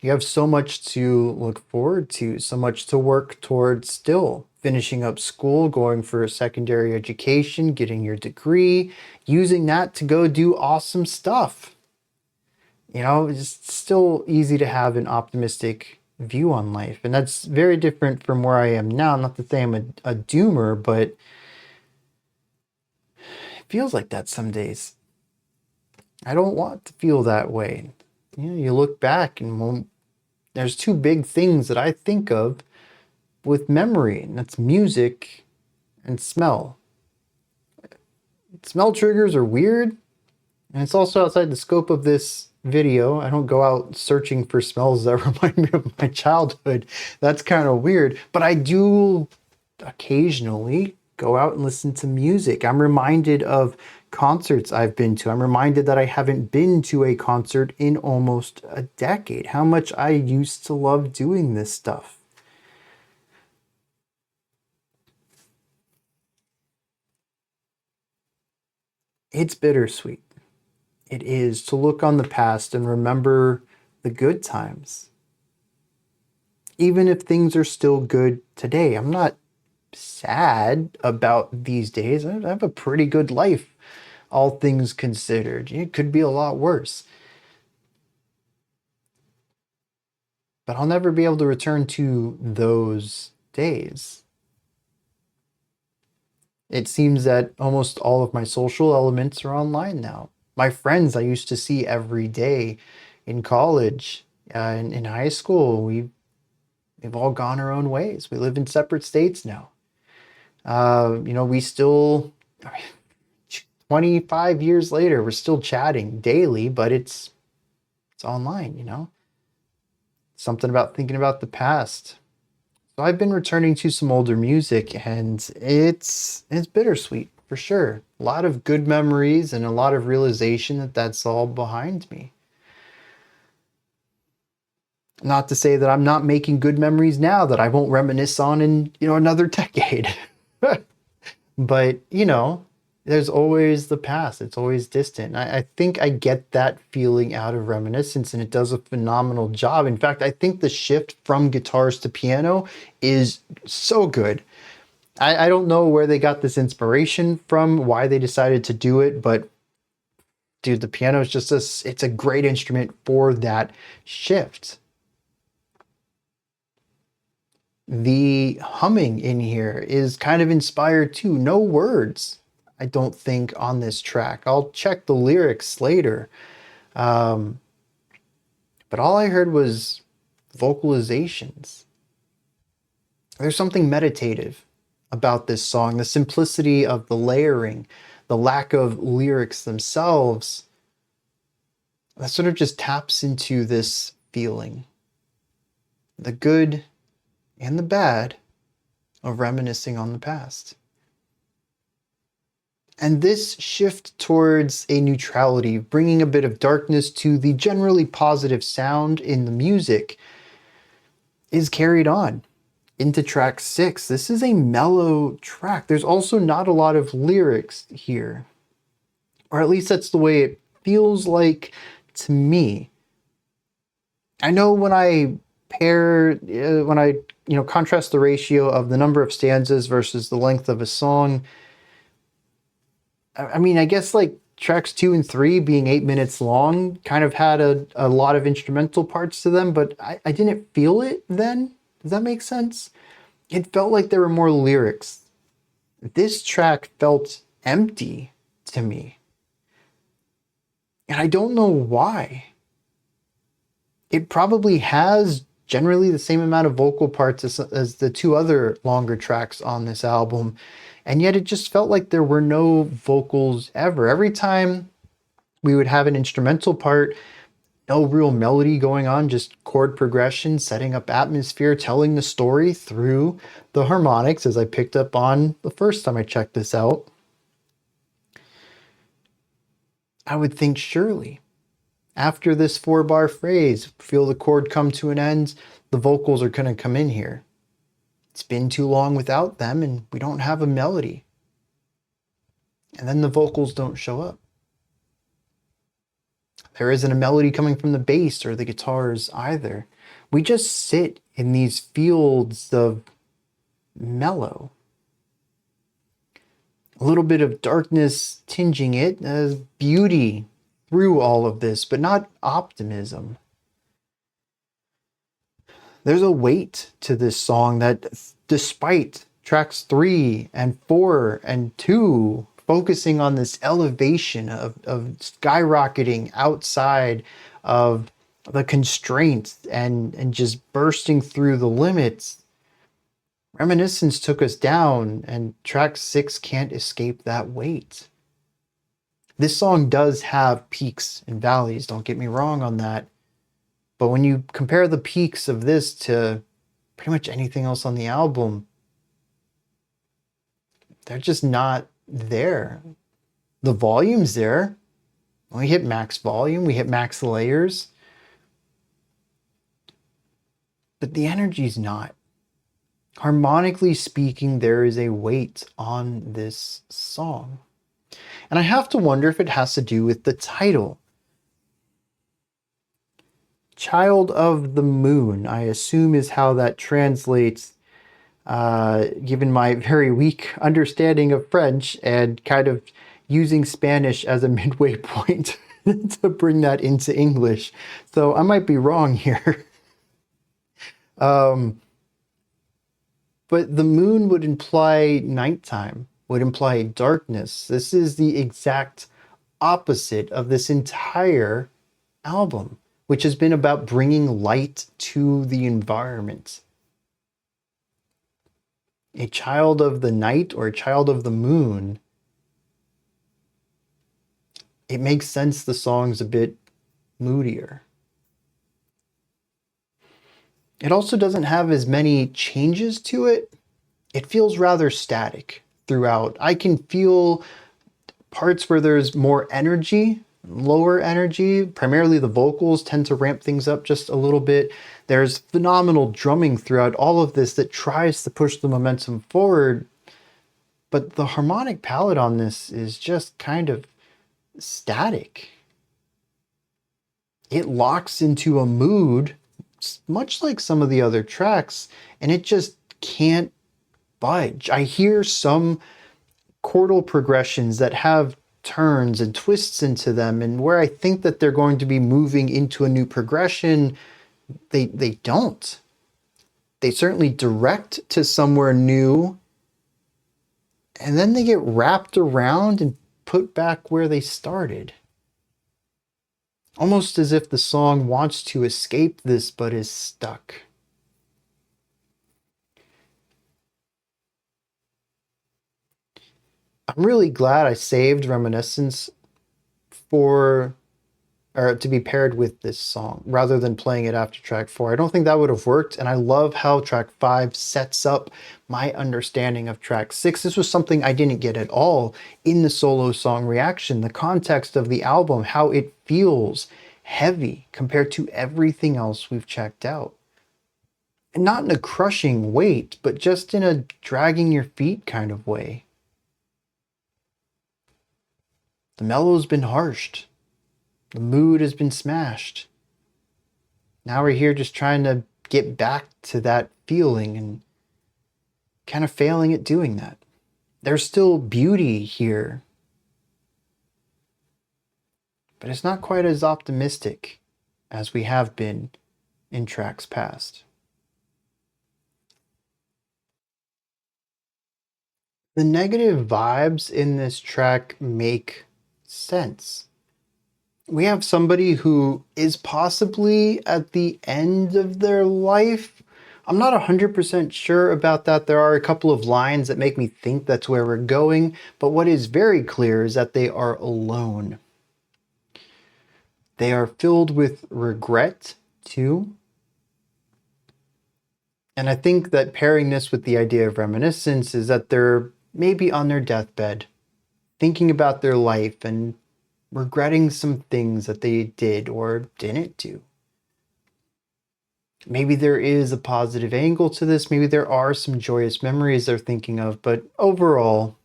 You have so much to look forward to, so much to work towards still. Finishing up school, going for a secondary education, getting your degree, using that to go do awesome stuff. It's still easy to have an optimistic view on life. And that's very different from where I am now. Not to say I'm a doomer, but it feels like that some days. I don't want to feel that way. You look back and there's two big things that I think of with memory, and that's music and smell. Smell triggers are weird, and it's also outside the scope of this video. I don't go out searching for smells that remind me of my childhood. That's kind of weird, but I do occasionally go out and listen to music. I'm reminded of concerts I've been to. I'm reminded that I haven't been to a concert in almost a decade. How much I used to love doing this stuff. It's bittersweet. It is to look on the past and remember the good times. Even if things are still good today, I'm not sad about these days. I have a pretty good life, all things considered. It could be a lot worse. But I'll never be able to return to those days. It seems that almost all of my social elements are online now. My friends I used to see every day in college, in high school, we've all gone our own ways. We live in separate states now. We still, 25 years later, we're still chatting daily, but it's online. Something about thinking about the past. So I've been returning to some older music, and it's bittersweet for sure. A lot of good memories and a lot of realization that that's all behind me. Not to say that I'm not making good memories now that I won't reminisce on in another decade. But There's always the past. It's always distant. I think I get that feeling out of Reminiscence, and it does a phenomenal job. In fact, I think the shift from guitars to piano is so good. I don't know where they got this inspiration from, why they decided to do it, but dude, the piano is just it's a great instrument for that shift. The humming in here is kind of inspired too. No words, I don't think, on this track. I'll check the lyrics later. But all I heard was vocalizations. There's something meditative about this song. The simplicity of the layering, the lack of lyrics themselves, that sort of just taps into this feeling. The good and the bad of reminiscing on the past. And this shift towards a neutrality, bringing a bit of darkness to the generally positive sound in the music, is carried on into track 6. This is a mellow track. There's also not a lot of lyrics here, or at least that's the way it feels like to me. I know when I contrast the ratio of the number of stanzas versus the length of a song, I mean, I guess like tracks 2 and 3 being 8 minutes long kind of had a lot of instrumental parts to them, but I didn't feel it then. Does that make sense? It felt like there were more lyrics. This track felt empty to me. And I don't know why. It probably has generally the same amount of vocal parts as the 2 other longer tracks on this album. And yet it just felt like there were no vocals ever. Every time we would have an instrumental part, no real melody going on, just chord progression, setting up atmosphere, telling the story through the harmonics, as I picked up on the first time I checked this out. I would think surely, after this 4-bar phrase, feel the chord come to an end, the vocals are going to come in here. It's been too long without them, and we don't have a melody. And then the vocals don't show up. There isn't a melody coming from the bass or the guitars either. We just sit in these fields of mellow. A little bit of darkness tinging it as beauty through all of this, but not optimism. There's a weight to this song that, despite tracks 3 and 4 and 2 focusing on this elevation of skyrocketing outside of the constraints and just bursting through the limits, Reminiscence took us down, and track 6 can't escape that weight. This song does have peaks and valleys, don't get me wrong on that. But when you compare the peaks of this to pretty much anything else on the album, they're just not there. The volume's there. We hit max volume, we hit max layers. But the energy's not. Harmonically speaking, there is a weight on this song. And I have to wonder if it has to do with the title. Child of the Moon, I assume, is how that translates, given my very weak understanding of French and kind of using Spanish as a midway point to bring that into English. So I might be wrong here. But the moon would imply nighttime, would imply darkness. This is the exact opposite of this entire album, which has been about bringing light to the environment. A child of the night or a child of the moon. It makes sense the song's a bit moodier. It also doesn't have as many changes to it. It feels rather static throughout. I can feel parts where there's more energy, lower energy. Primarily the vocals tend to ramp things up just a little bit. There's phenomenal drumming throughout all of this that tries to push the momentum forward. but the harmonic palette on this is just kind of static. It locks into a mood, much like some of the other tracks, and it just can't budge. I hear some chordal progressions that have turns and twists into them, and where I think that they're going to be moving into a new progression, they don't. They certainly direct to somewhere new, and then they get wrapped around and put back where they started. Almost as if the song wants to escape this but is stuck. I'm really glad I saved Reminiscence for, or to be paired with this song rather than playing it after track 4. I don't think that would have worked, and I love how track 5 sets up my understanding of track 6. This was something I didn't get at all in the solo song reaction. The context of the album, how it feels heavy compared to everything else we've checked out. And not in a crushing weight, but just in a dragging your feet kind of way. The mellow's been harshed. The mood has been smashed. Now we're here just trying to get back to that feeling and kind of failing at doing that. There's still beauty here, but it's not quite as optimistic as we have been in tracks past. The negative vibes in this track make sense. We have somebody who is possibly at the end of their life. I'm not 100% sure about that. There are a couple of lines that make me think that's where we're going, but what is very clear is that they are alone. They are filled with regret too. And I think that pairing this with the idea of reminiscence is that they're maybe on their deathbed, thinking about their life and regretting some things that they did or didn't do. Maybe there is a positive angle to this. Maybe there are some joyous memories they're thinking of, but overall,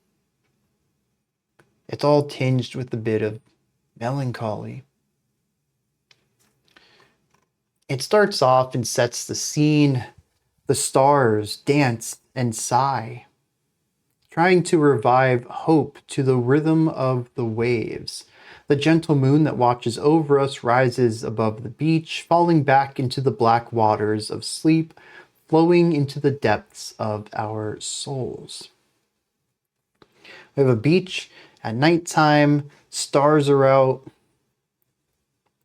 it's all tinged with a bit of melancholy. It starts off and sets the scene. The stars dance and sigh, trying to revive hope to the rhythm of the waves. The gentle moon that watches over us rises above the beach, falling back into the black waters of sleep, flowing into the depths of our souls. We have a beach at nighttime, stars are out,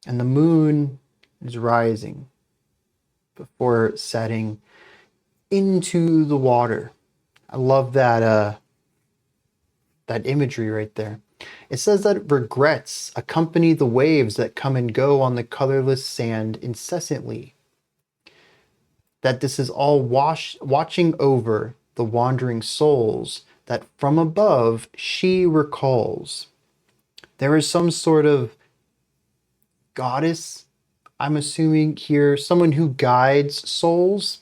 and the moon is rising before setting into the water. I love that that imagery right there. It says that regrets accompany the waves that come and go on the colorless sand incessantly. That this is all watching over the wandering souls that from above she recalls. There is some sort of goddess, I'm assuming here, someone who guides souls.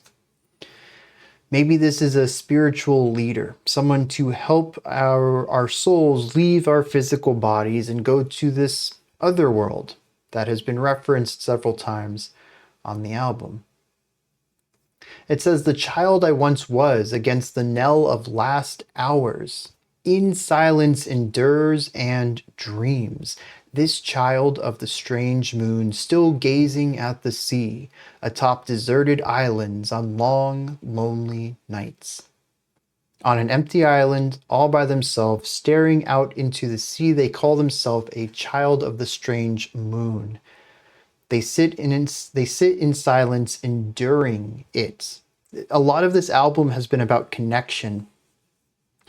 Maybe this is a spiritual leader, someone to help our souls leave our physical bodies and go to this other world that has been referenced several times on the album. It says, "The child I once was against the knell of last hours, in silence endures and dreams. This child of the strange moon, still gazing at the sea, atop deserted islands on long, lonely nights. On an empty island, all by themselves, staring out into the sea, they call themselves a child of the strange moon. They sit in silence, enduring it." A lot of this album has been about connection.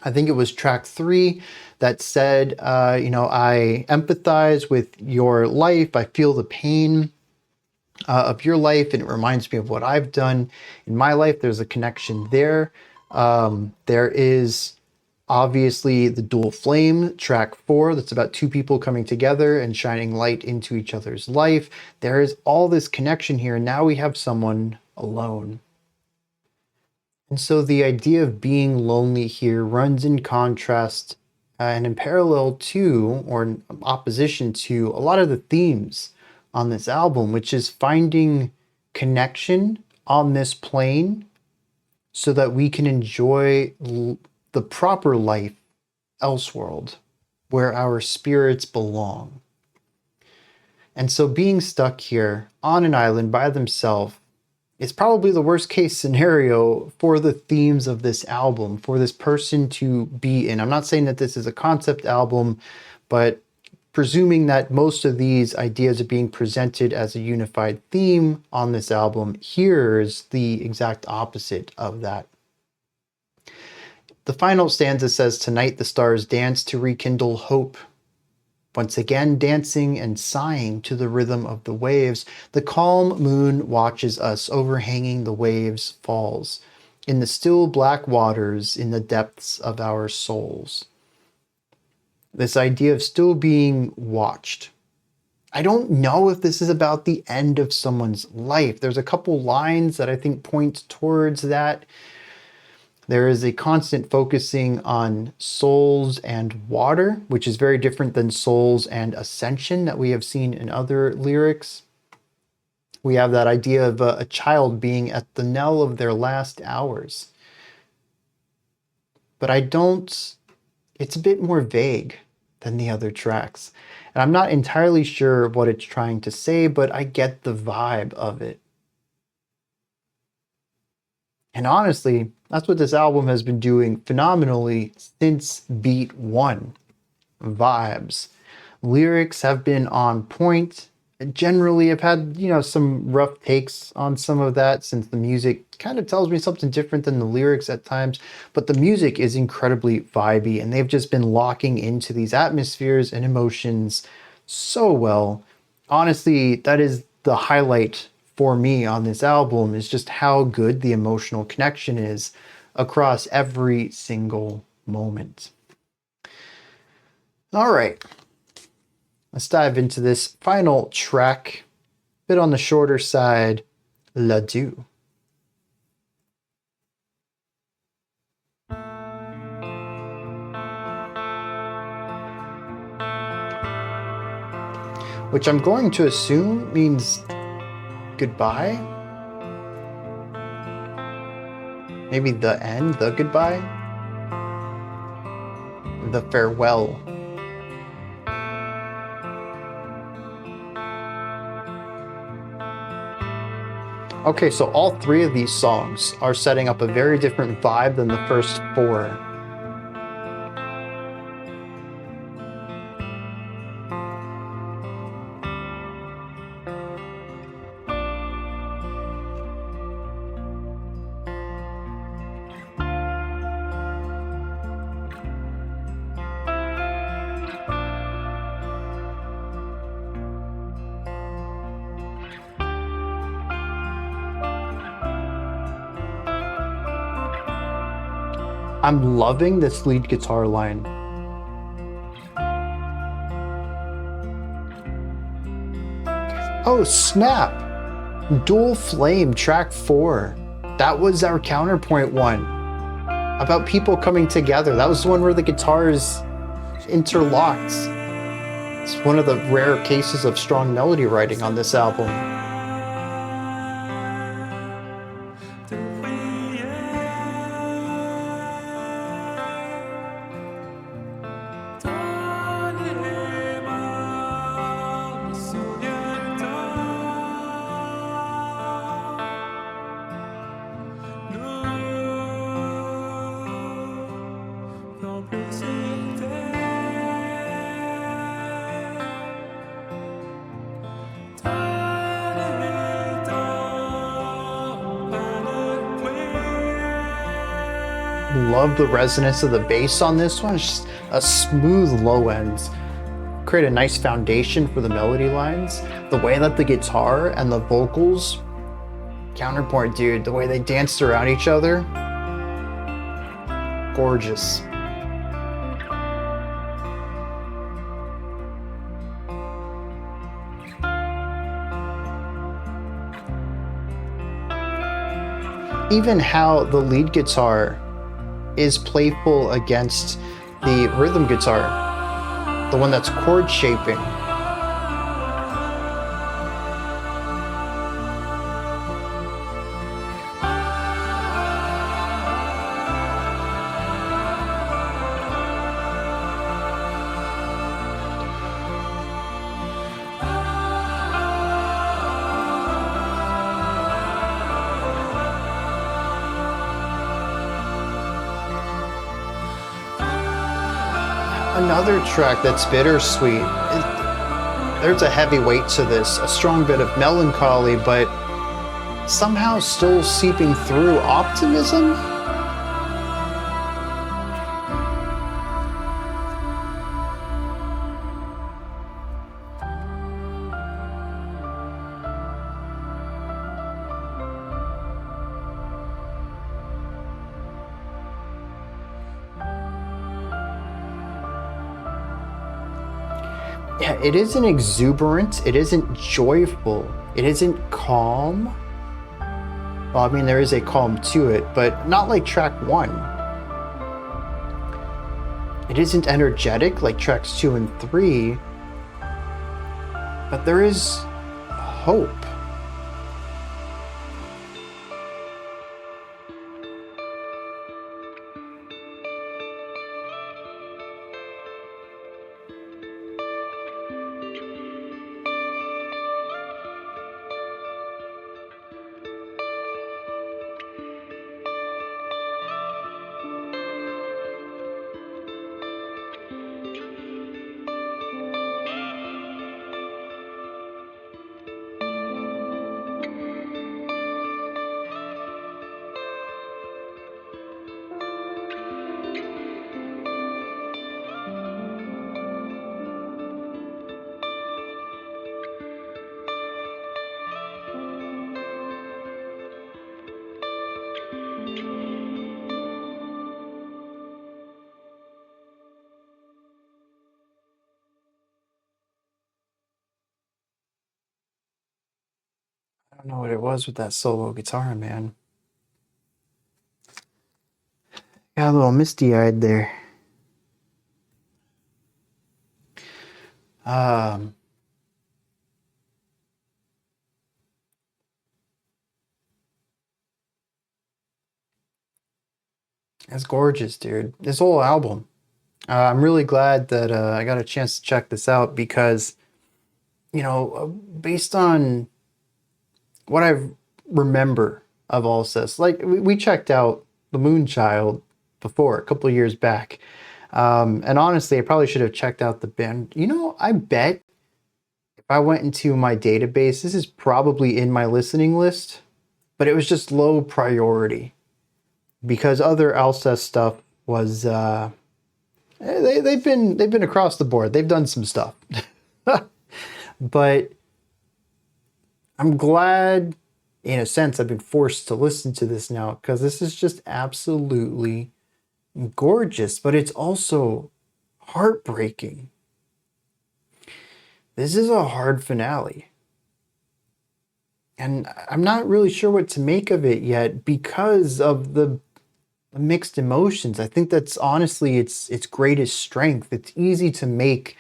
I think it was track 3 that said, I empathize with your life. I feel the pain of your life, and it reminds me of what I've done in my life. There's a connection there. There is obviously the dual flame, track 4, that's about two people coming together and shining light into each other's life. There is all this connection here, and now we have someone alone. And so the idea of being lonely here runs in contrast and in parallel to, or in opposition to, a lot of the themes on this album, which is finding connection on this plane so that we can enjoy the proper life elseworld, where our spirits belong. And so being stuck here on an island by themselves is probably the worst case scenario for the themes of this album, for this person to be in. I'm not saying that this is a concept album, but presuming that most of these ideas are being presented as a unified theme on this album, here's the exact opposite of that. The final stanza says, "Tonight the stars dance to rekindle hope. Once again, dancing and sighing to the rhythm of the waves, the calm moon watches us overhanging the waves' falls, in the still black waters, in the depths of our souls." This idea of still being watched. I don't know if this is about the end of someone's life. There's a couple lines that I think point towards that. There is a constant focusing on souls and water, which is very different than souls and ascension that we have seen in other lyrics. We have that idea of a child being at the knell of their last hours. But it's a bit more vague than the other tracks. And I'm not entirely sure what it's trying to say, but I get the vibe of it. And honestly, that's what this album has been doing phenomenally since beat one. Vibes. Lyrics have been on point. Generally, I've had, some rough takes on some of that, since the music kind of tells me something different than the lyrics at times. But the music is incredibly vibey, and they've just been locking into these atmospheres and emotions so well. Honestly, that is the highlight for me on this album, is just how good the emotional connection is across every single moment. All right, let's dive into this final track, a bit on the shorter side, L'Adieu. Which I'm going to assume means goodbye? Maybe the end, the goodbye? The farewell. Okay, so all three of these songs are setting up a very different vibe than the first four. I'm loving this lead guitar line. Oh snap! Dual Flame, track 4. That was our Counterpoint one. About people coming together. That was the one where the guitars interlocked. It's one of the rare cases of strong melody writing on this album. Love the resonance of the bass on this one. It's just a smooth low end. Create a nice foundation for the melody lines. The way that the guitar and the vocals, Counterpoint, dude, the way they danced around each other, gorgeous. even how the lead guitar is playful against the rhythm guitar, the one that's chord shaping. Another track that's bittersweet. There's a heavy weight to this, a strong bit of melancholy, but somehow still seeping through optimism. Yeah, it isn't exuberant, it isn't joyful, it isn't calm. Well, I mean, there is a calm to it, but not like track 1. It isn't energetic like tracks 2 and 3, but there is hope. I don't know what it was with that solo guitar, man. Got a little misty-eyed there. It's gorgeous, dude. This whole album. I'm really glad that I got a chance to check this out because, you know, based on what I remember of Alcest, like we checked out The Moonchild before, a couple of years back. And honestly, I probably should have checked out the band. You know, I bet if I went into my database, this is probably in my listening list, but it was just low priority because other Alcest stuff was they've been across the board. They've done some stuff. But I'm glad, in a sense, I've been forced to listen to this now because this is just absolutely gorgeous, but it's also heartbreaking. This is a hard finale. And I'm not really sure what to make of it yet because of the mixed emotions. I think that's honestly its greatest strength. It's easy to make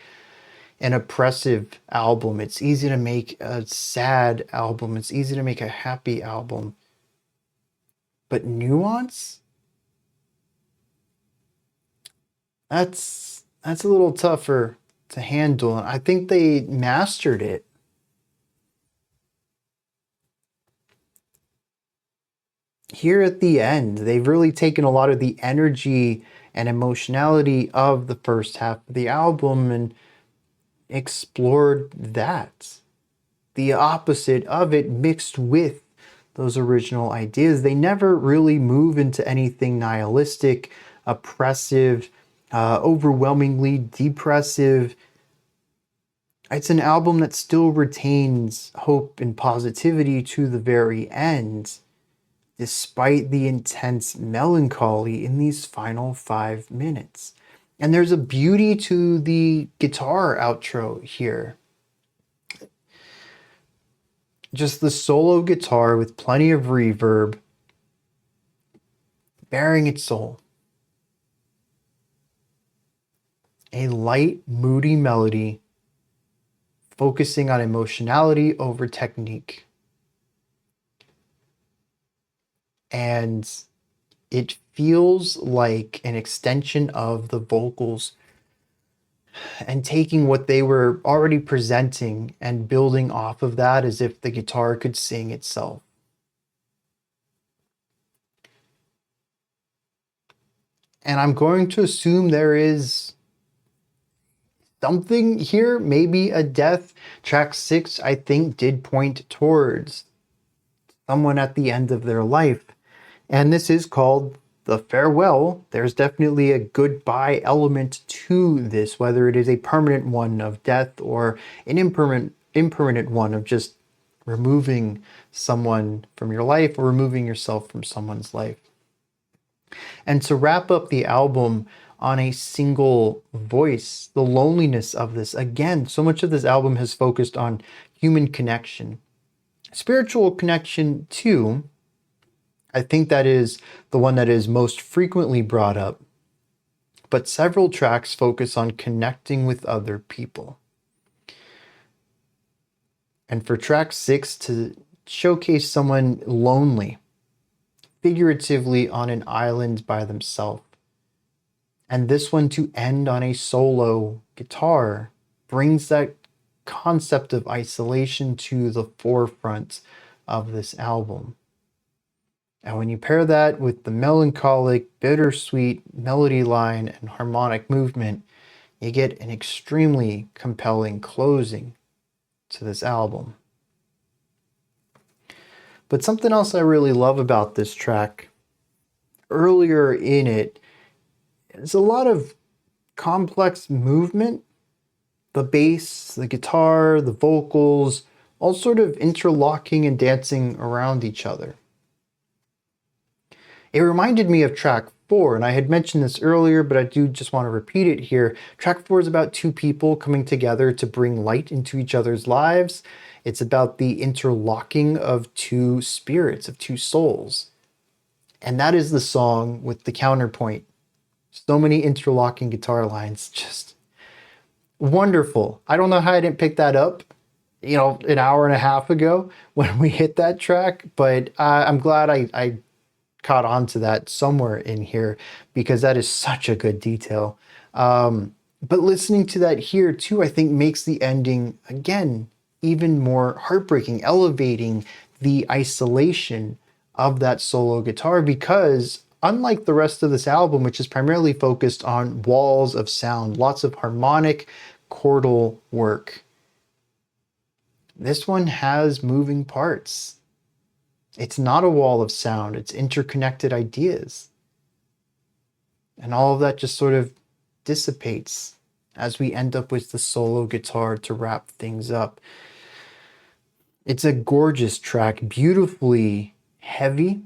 an oppressive album. It's easy to make a sad album. It's easy to make a happy album. But nuance? That's a little tougher to handle. I think they mastered it. Here at the end, they've really taken a lot of the energy and emotionality of the first half of the album and explored that. The opposite of it mixed with those original ideas. They never really move into anything nihilistic, oppressive, overwhelmingly depressive. It's an album that still retains hope and positivity to the very end, despite the intense melancholy in these final 5 minutes. And there's a beauty to the guitar outro here. Just the solo guitar with plenty of reverb, bearing its soul. A light, moody melody focusing on emotionality over technique. And it feels like an extension of the vocals and taking what they were already presenting and building off of that as if the guitar could sing itself. And I'm going to assume there is something here, maybe a death. Track 6, I think, did point towards someone at the end of their life. And this is called The Farewell. There's definitely a goodbye element to this, whether it is a permanent one of death or an impermanent one of just removing someone from your life or removing yourself from someone's life. And to wrap up the album on a single voice, the loneliness of this. Again, so much of this album has focused on human connection. Spiritual connection too. I think that is the one that is most frequently brought up. But several tracks focus on connecting with other people. And for track 6 to showcase someone lonely, figuratively on an island by themselves. And this one to end on a solo guitar brings that concept of isolation to the forefront of this album. And when you pair that with the melancholic, bittersweet melody line and harmonic movement, you get an extremely compelling closing to this album. But something else I really love about this track, earlier in it, is a lot of complex movement. The bass, the guitar, the vocals, all sort of interlocking and dancing around each other. It reminded me of track 4, and I had mentioned this earlier, but I do just want to repeat it here. Track 4 is about two people coming together to bring light into each other's lives. It's about the interlocking of two spirits, of two souls. And that is the song with the counterpoint. So many interlocking guitar lines, just wonderful. I don't know how I didn't pick that up, an hour and a half ago when we hit that track, but I'm glad I caught on to that somewhere in here because that is such a good detail. But listening to that here too, I think makes the ending, again, even more heartbreaking, elevating the isolation of that solo guitar because unlike the rest of this album, which is primarily focused on walls of sound, lots of harmonic chordal work, this one has moving parts. It's not a wall of sound, it's interconnected ideas. And all of that just sort of dissipates as we end up with the solo guitar to wrap things up. It's a gorgeous track, beautifully heavy.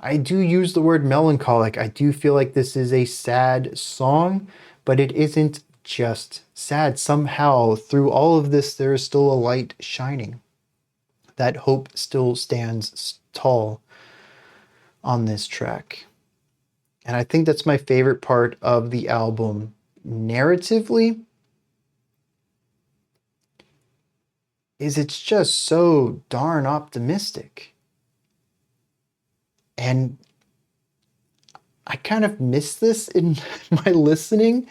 I do use the word melancholic. I do feel like this is a sad song, but it isn't just sad. Somehow, through all of this, there is still a light shining. That hope still stands tall on this track. And I think that's my favorite part of the album narratively, is it's just so darn optimistic. And I kind of miss this in my listening.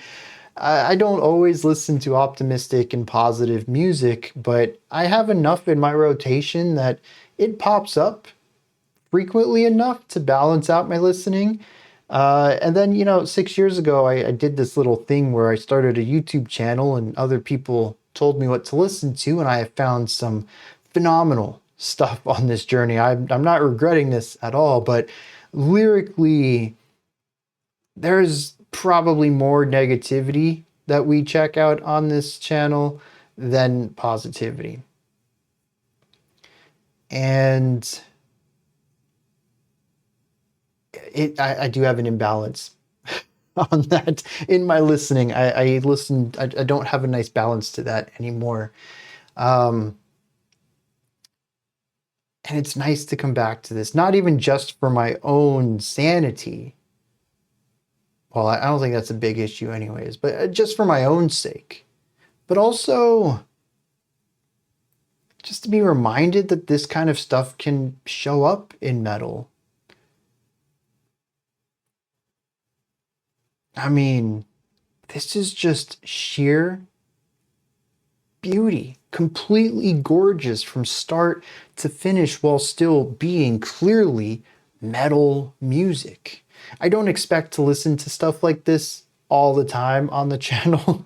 I don't always listen to optimistic and positive music, but I have enough in my rotation that it pops up frequently enough to balance out my listening. And then, 6 years ago, I did this little thing where I started a YouTube channel and other people told me what to listen to, and I have found some phenomenal stuff on this journey. I'm not regretting this at all, but lyrically, there's probably more negativity that we check out on this channel than positivity. And I do have an imbalance on that in my listening. I don't have a nice balance to that anymore. And it's nice to come back to this, not even just for my own sanity. Well, I don't think that's a big issue anyways, but just for my own sake. But also just to be reminded that this kind of stuff can show up in metal. I mean, this is just sheer beauty, completely gorgeous from start to finish while still being clearly metal music. I don't expect to listen to stuff like this all the time on the channel,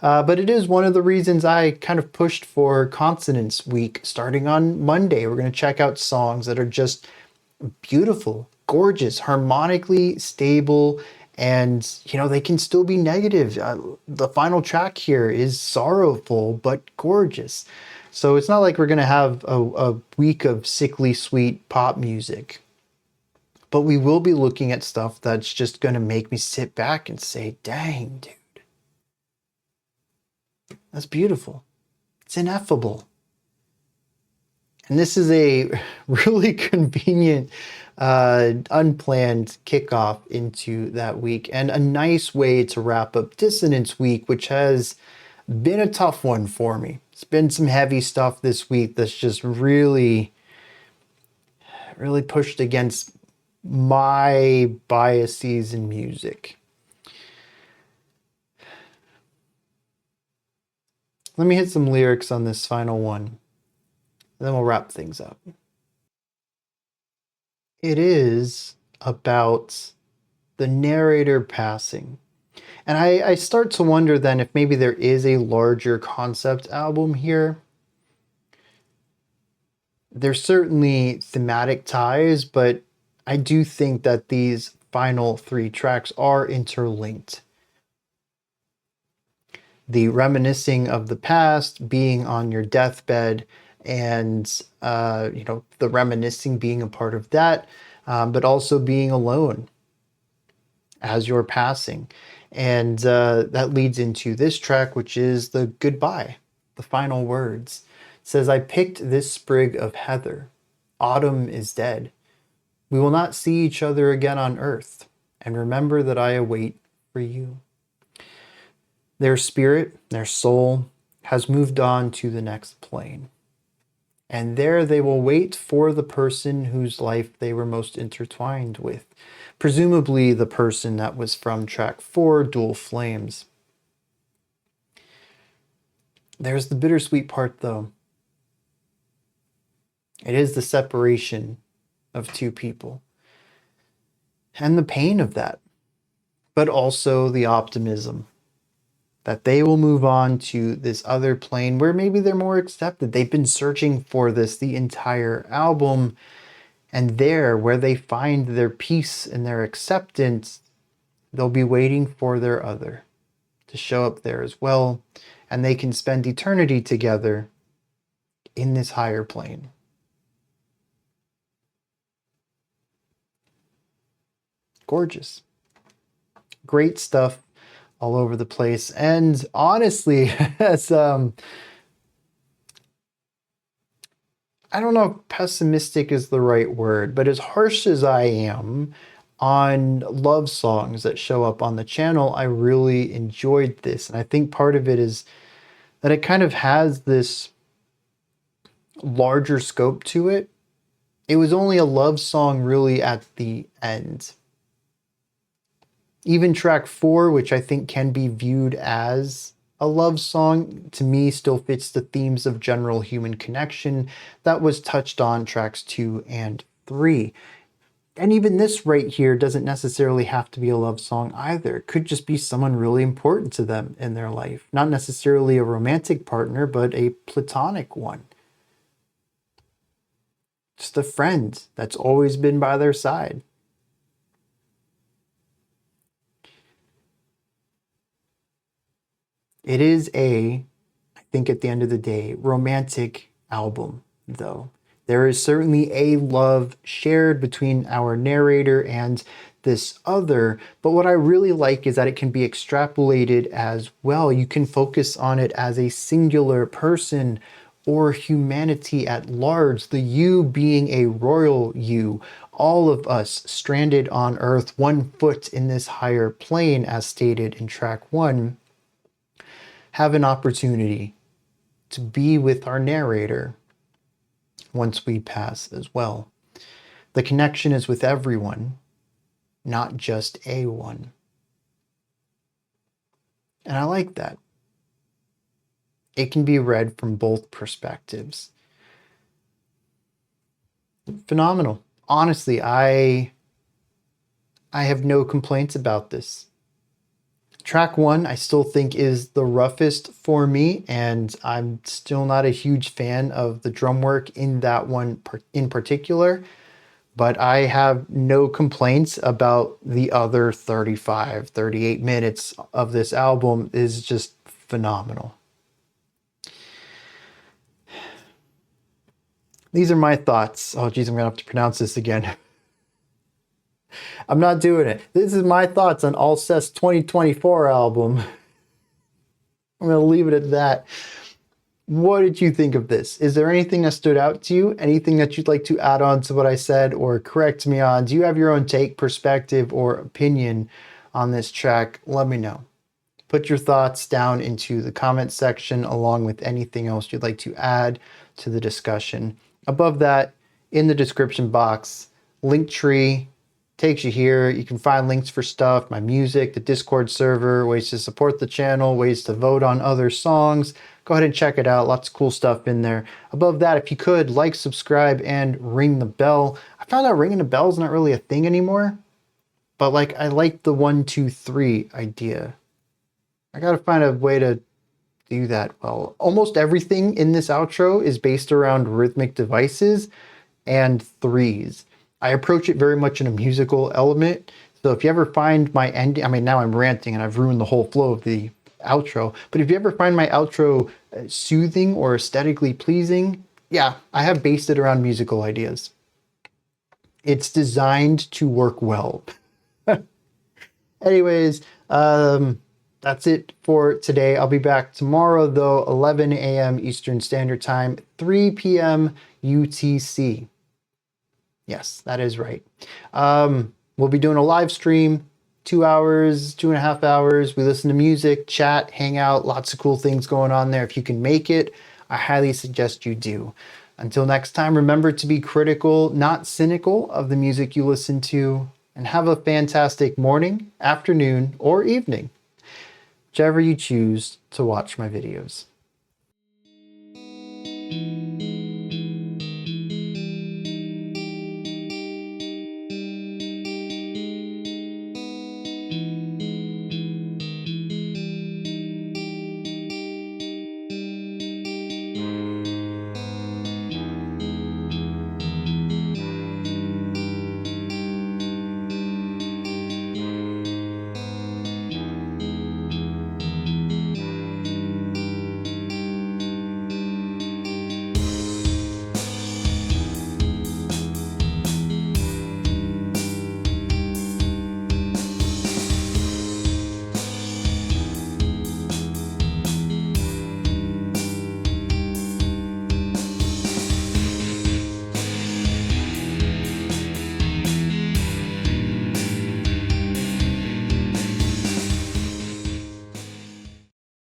but it is one of the reasons I kind of pushed for Consonance Week starting on Monday. We're going to check out songs that are just beautiful, gorgeous, harmonically stable, and they can still be negative. The final track here is sorrowful but gorgeous. So it's not like we're going to have a week of sickly sweet pop music. But we will be looking at stuff that's just going to make me sit back and say, dang, dude. That's beautiful. It's ineffable. And this is a really convenient, unplanned kickoff into that week, and a nice way to wrap up Dissonance Week, which has been a tough one for me. It's been some heavy stuff this week that's just really, really pushed against my biases in music. Let me hit some lyrics on this final one, and then we'll wrap things up. It is about the narrator passing. And I start to wonder then if maybe there is a larger concept album here. There's certainly thematic ties, but I do think that these final 3 tracks are interlinked. The reminiscing of the past, being on your deathbed, and the reminiscing being a part of that, but also being alone as you're passing. And that leads into this track, which is the goodbye, the final words. It says, I picked this sprig of heather. Autumn is dead. We will not see each other again on earth. And remember that I await for you. Their spirit, their soul, has moved on to the next plane. And there they will wait for the person whose life they were most intertwined with. Presumably the person that was from track 4, Dual Flames. There's the bittersweet part though. It is the separation of 2 people. And the pain of that. But also the optimism that they will move on to this other plane where maybe they're more accepted. They've been searching for this the entire album, and there, where they find their peace and their acceptance, they'll be waiting for their other to show up there as well, and they can spend eternity together in this higher plane. Gorgeous. Great stuff all over the place. And honestly, as I don't know if pessimistic is the right word, but as harsh as I am on love songs that show up on the channel, I really enjoyed this. And I think part of it is that it kind of has this larger scope to it. It was only a love song really at the end. Even track 4, which I think can be viewed as a love song, to me still fits the themes of general human connection that was touched on tracks 2 and 3. And even this right here doesn't necessarily have to be a love song either. It could just be someone really important to them in their life. Not necessarily a romantic partner, but a platonic one. Just a friend that's always been by their side. It is I think at the end of the day, romantic album, though. There is certainly a love shared between our narrator and this other, but what I really like is that it can be extrapolated as well. You can focus on it as a singular person or humanity at large, the you being a royal you, all of us stranded on Earth, 1 foot in this higher plane, as stated in track 1, have an opportunity to be with our narrator once we pass as well. The connection is with everyone, not just a one. And I like that. It can be read from both perspectives. Phenomenal. Honestly, I have no complaints about this. Track 1, I still think is the roughest for me, and I'm still not a huge fan of the drum work in that one in particular, but I have no complaints about the other 35, 38 minutes of this album. Is just phenomenal. These are my thoughts. Oh geez, I'm gonna have to pronounce this again. I'm not doing it. This is my thoughts on Alcest 2024 album. I'm gonna leave it at that. What did you think of this? Is there anything that stood out to you? Anything that you'd like to add on to what I said or correct me on? Do you have your own take, perspective, or opinion on this track? Let me know. Put your thoughts down into the comment section along with anything else you'd like to add to the discussion. Above that, in the description box, Linktree takes you here. You can find links for stuff, my music, the Discord server, ways to support the channel, ways to vote on other songs. Go ahead and check it out. Lots of cool stuff in there. Above that, if you could, like, subscribe, and ring the bell. I found out ringing the bell is not really a thing anymore, but like I like the 1, 2, 3 idea. I gotta find a way to do that well. Almost everything in this outro is based around rhythmic devices and threes. I approach it very much in a musical element. So if you ever find my ending, I mean, now I'm ranting and I've ruined the whole flow of the outro, but if you ever find my outro soothing or aesthetically pleasing, yeah, I have based it around musical ideas. It's designed to work well. Anyways, that's it for today. I'll be back tomorrow, though, 11 a.m. Eastern Standard Time, 3 p.m. UTC. Yes, that is right. We'll be doing a live stream, 2 hours, 2.5 hours. We listen to music, chat, hang out, lots of cool things going on there. If you can make it, I highly suggest you do. Until next time, remember to be critical, not cynical of the music you listen to, and have a fantastic morning, afternoon, or evening, whichever you choose to watch my videos.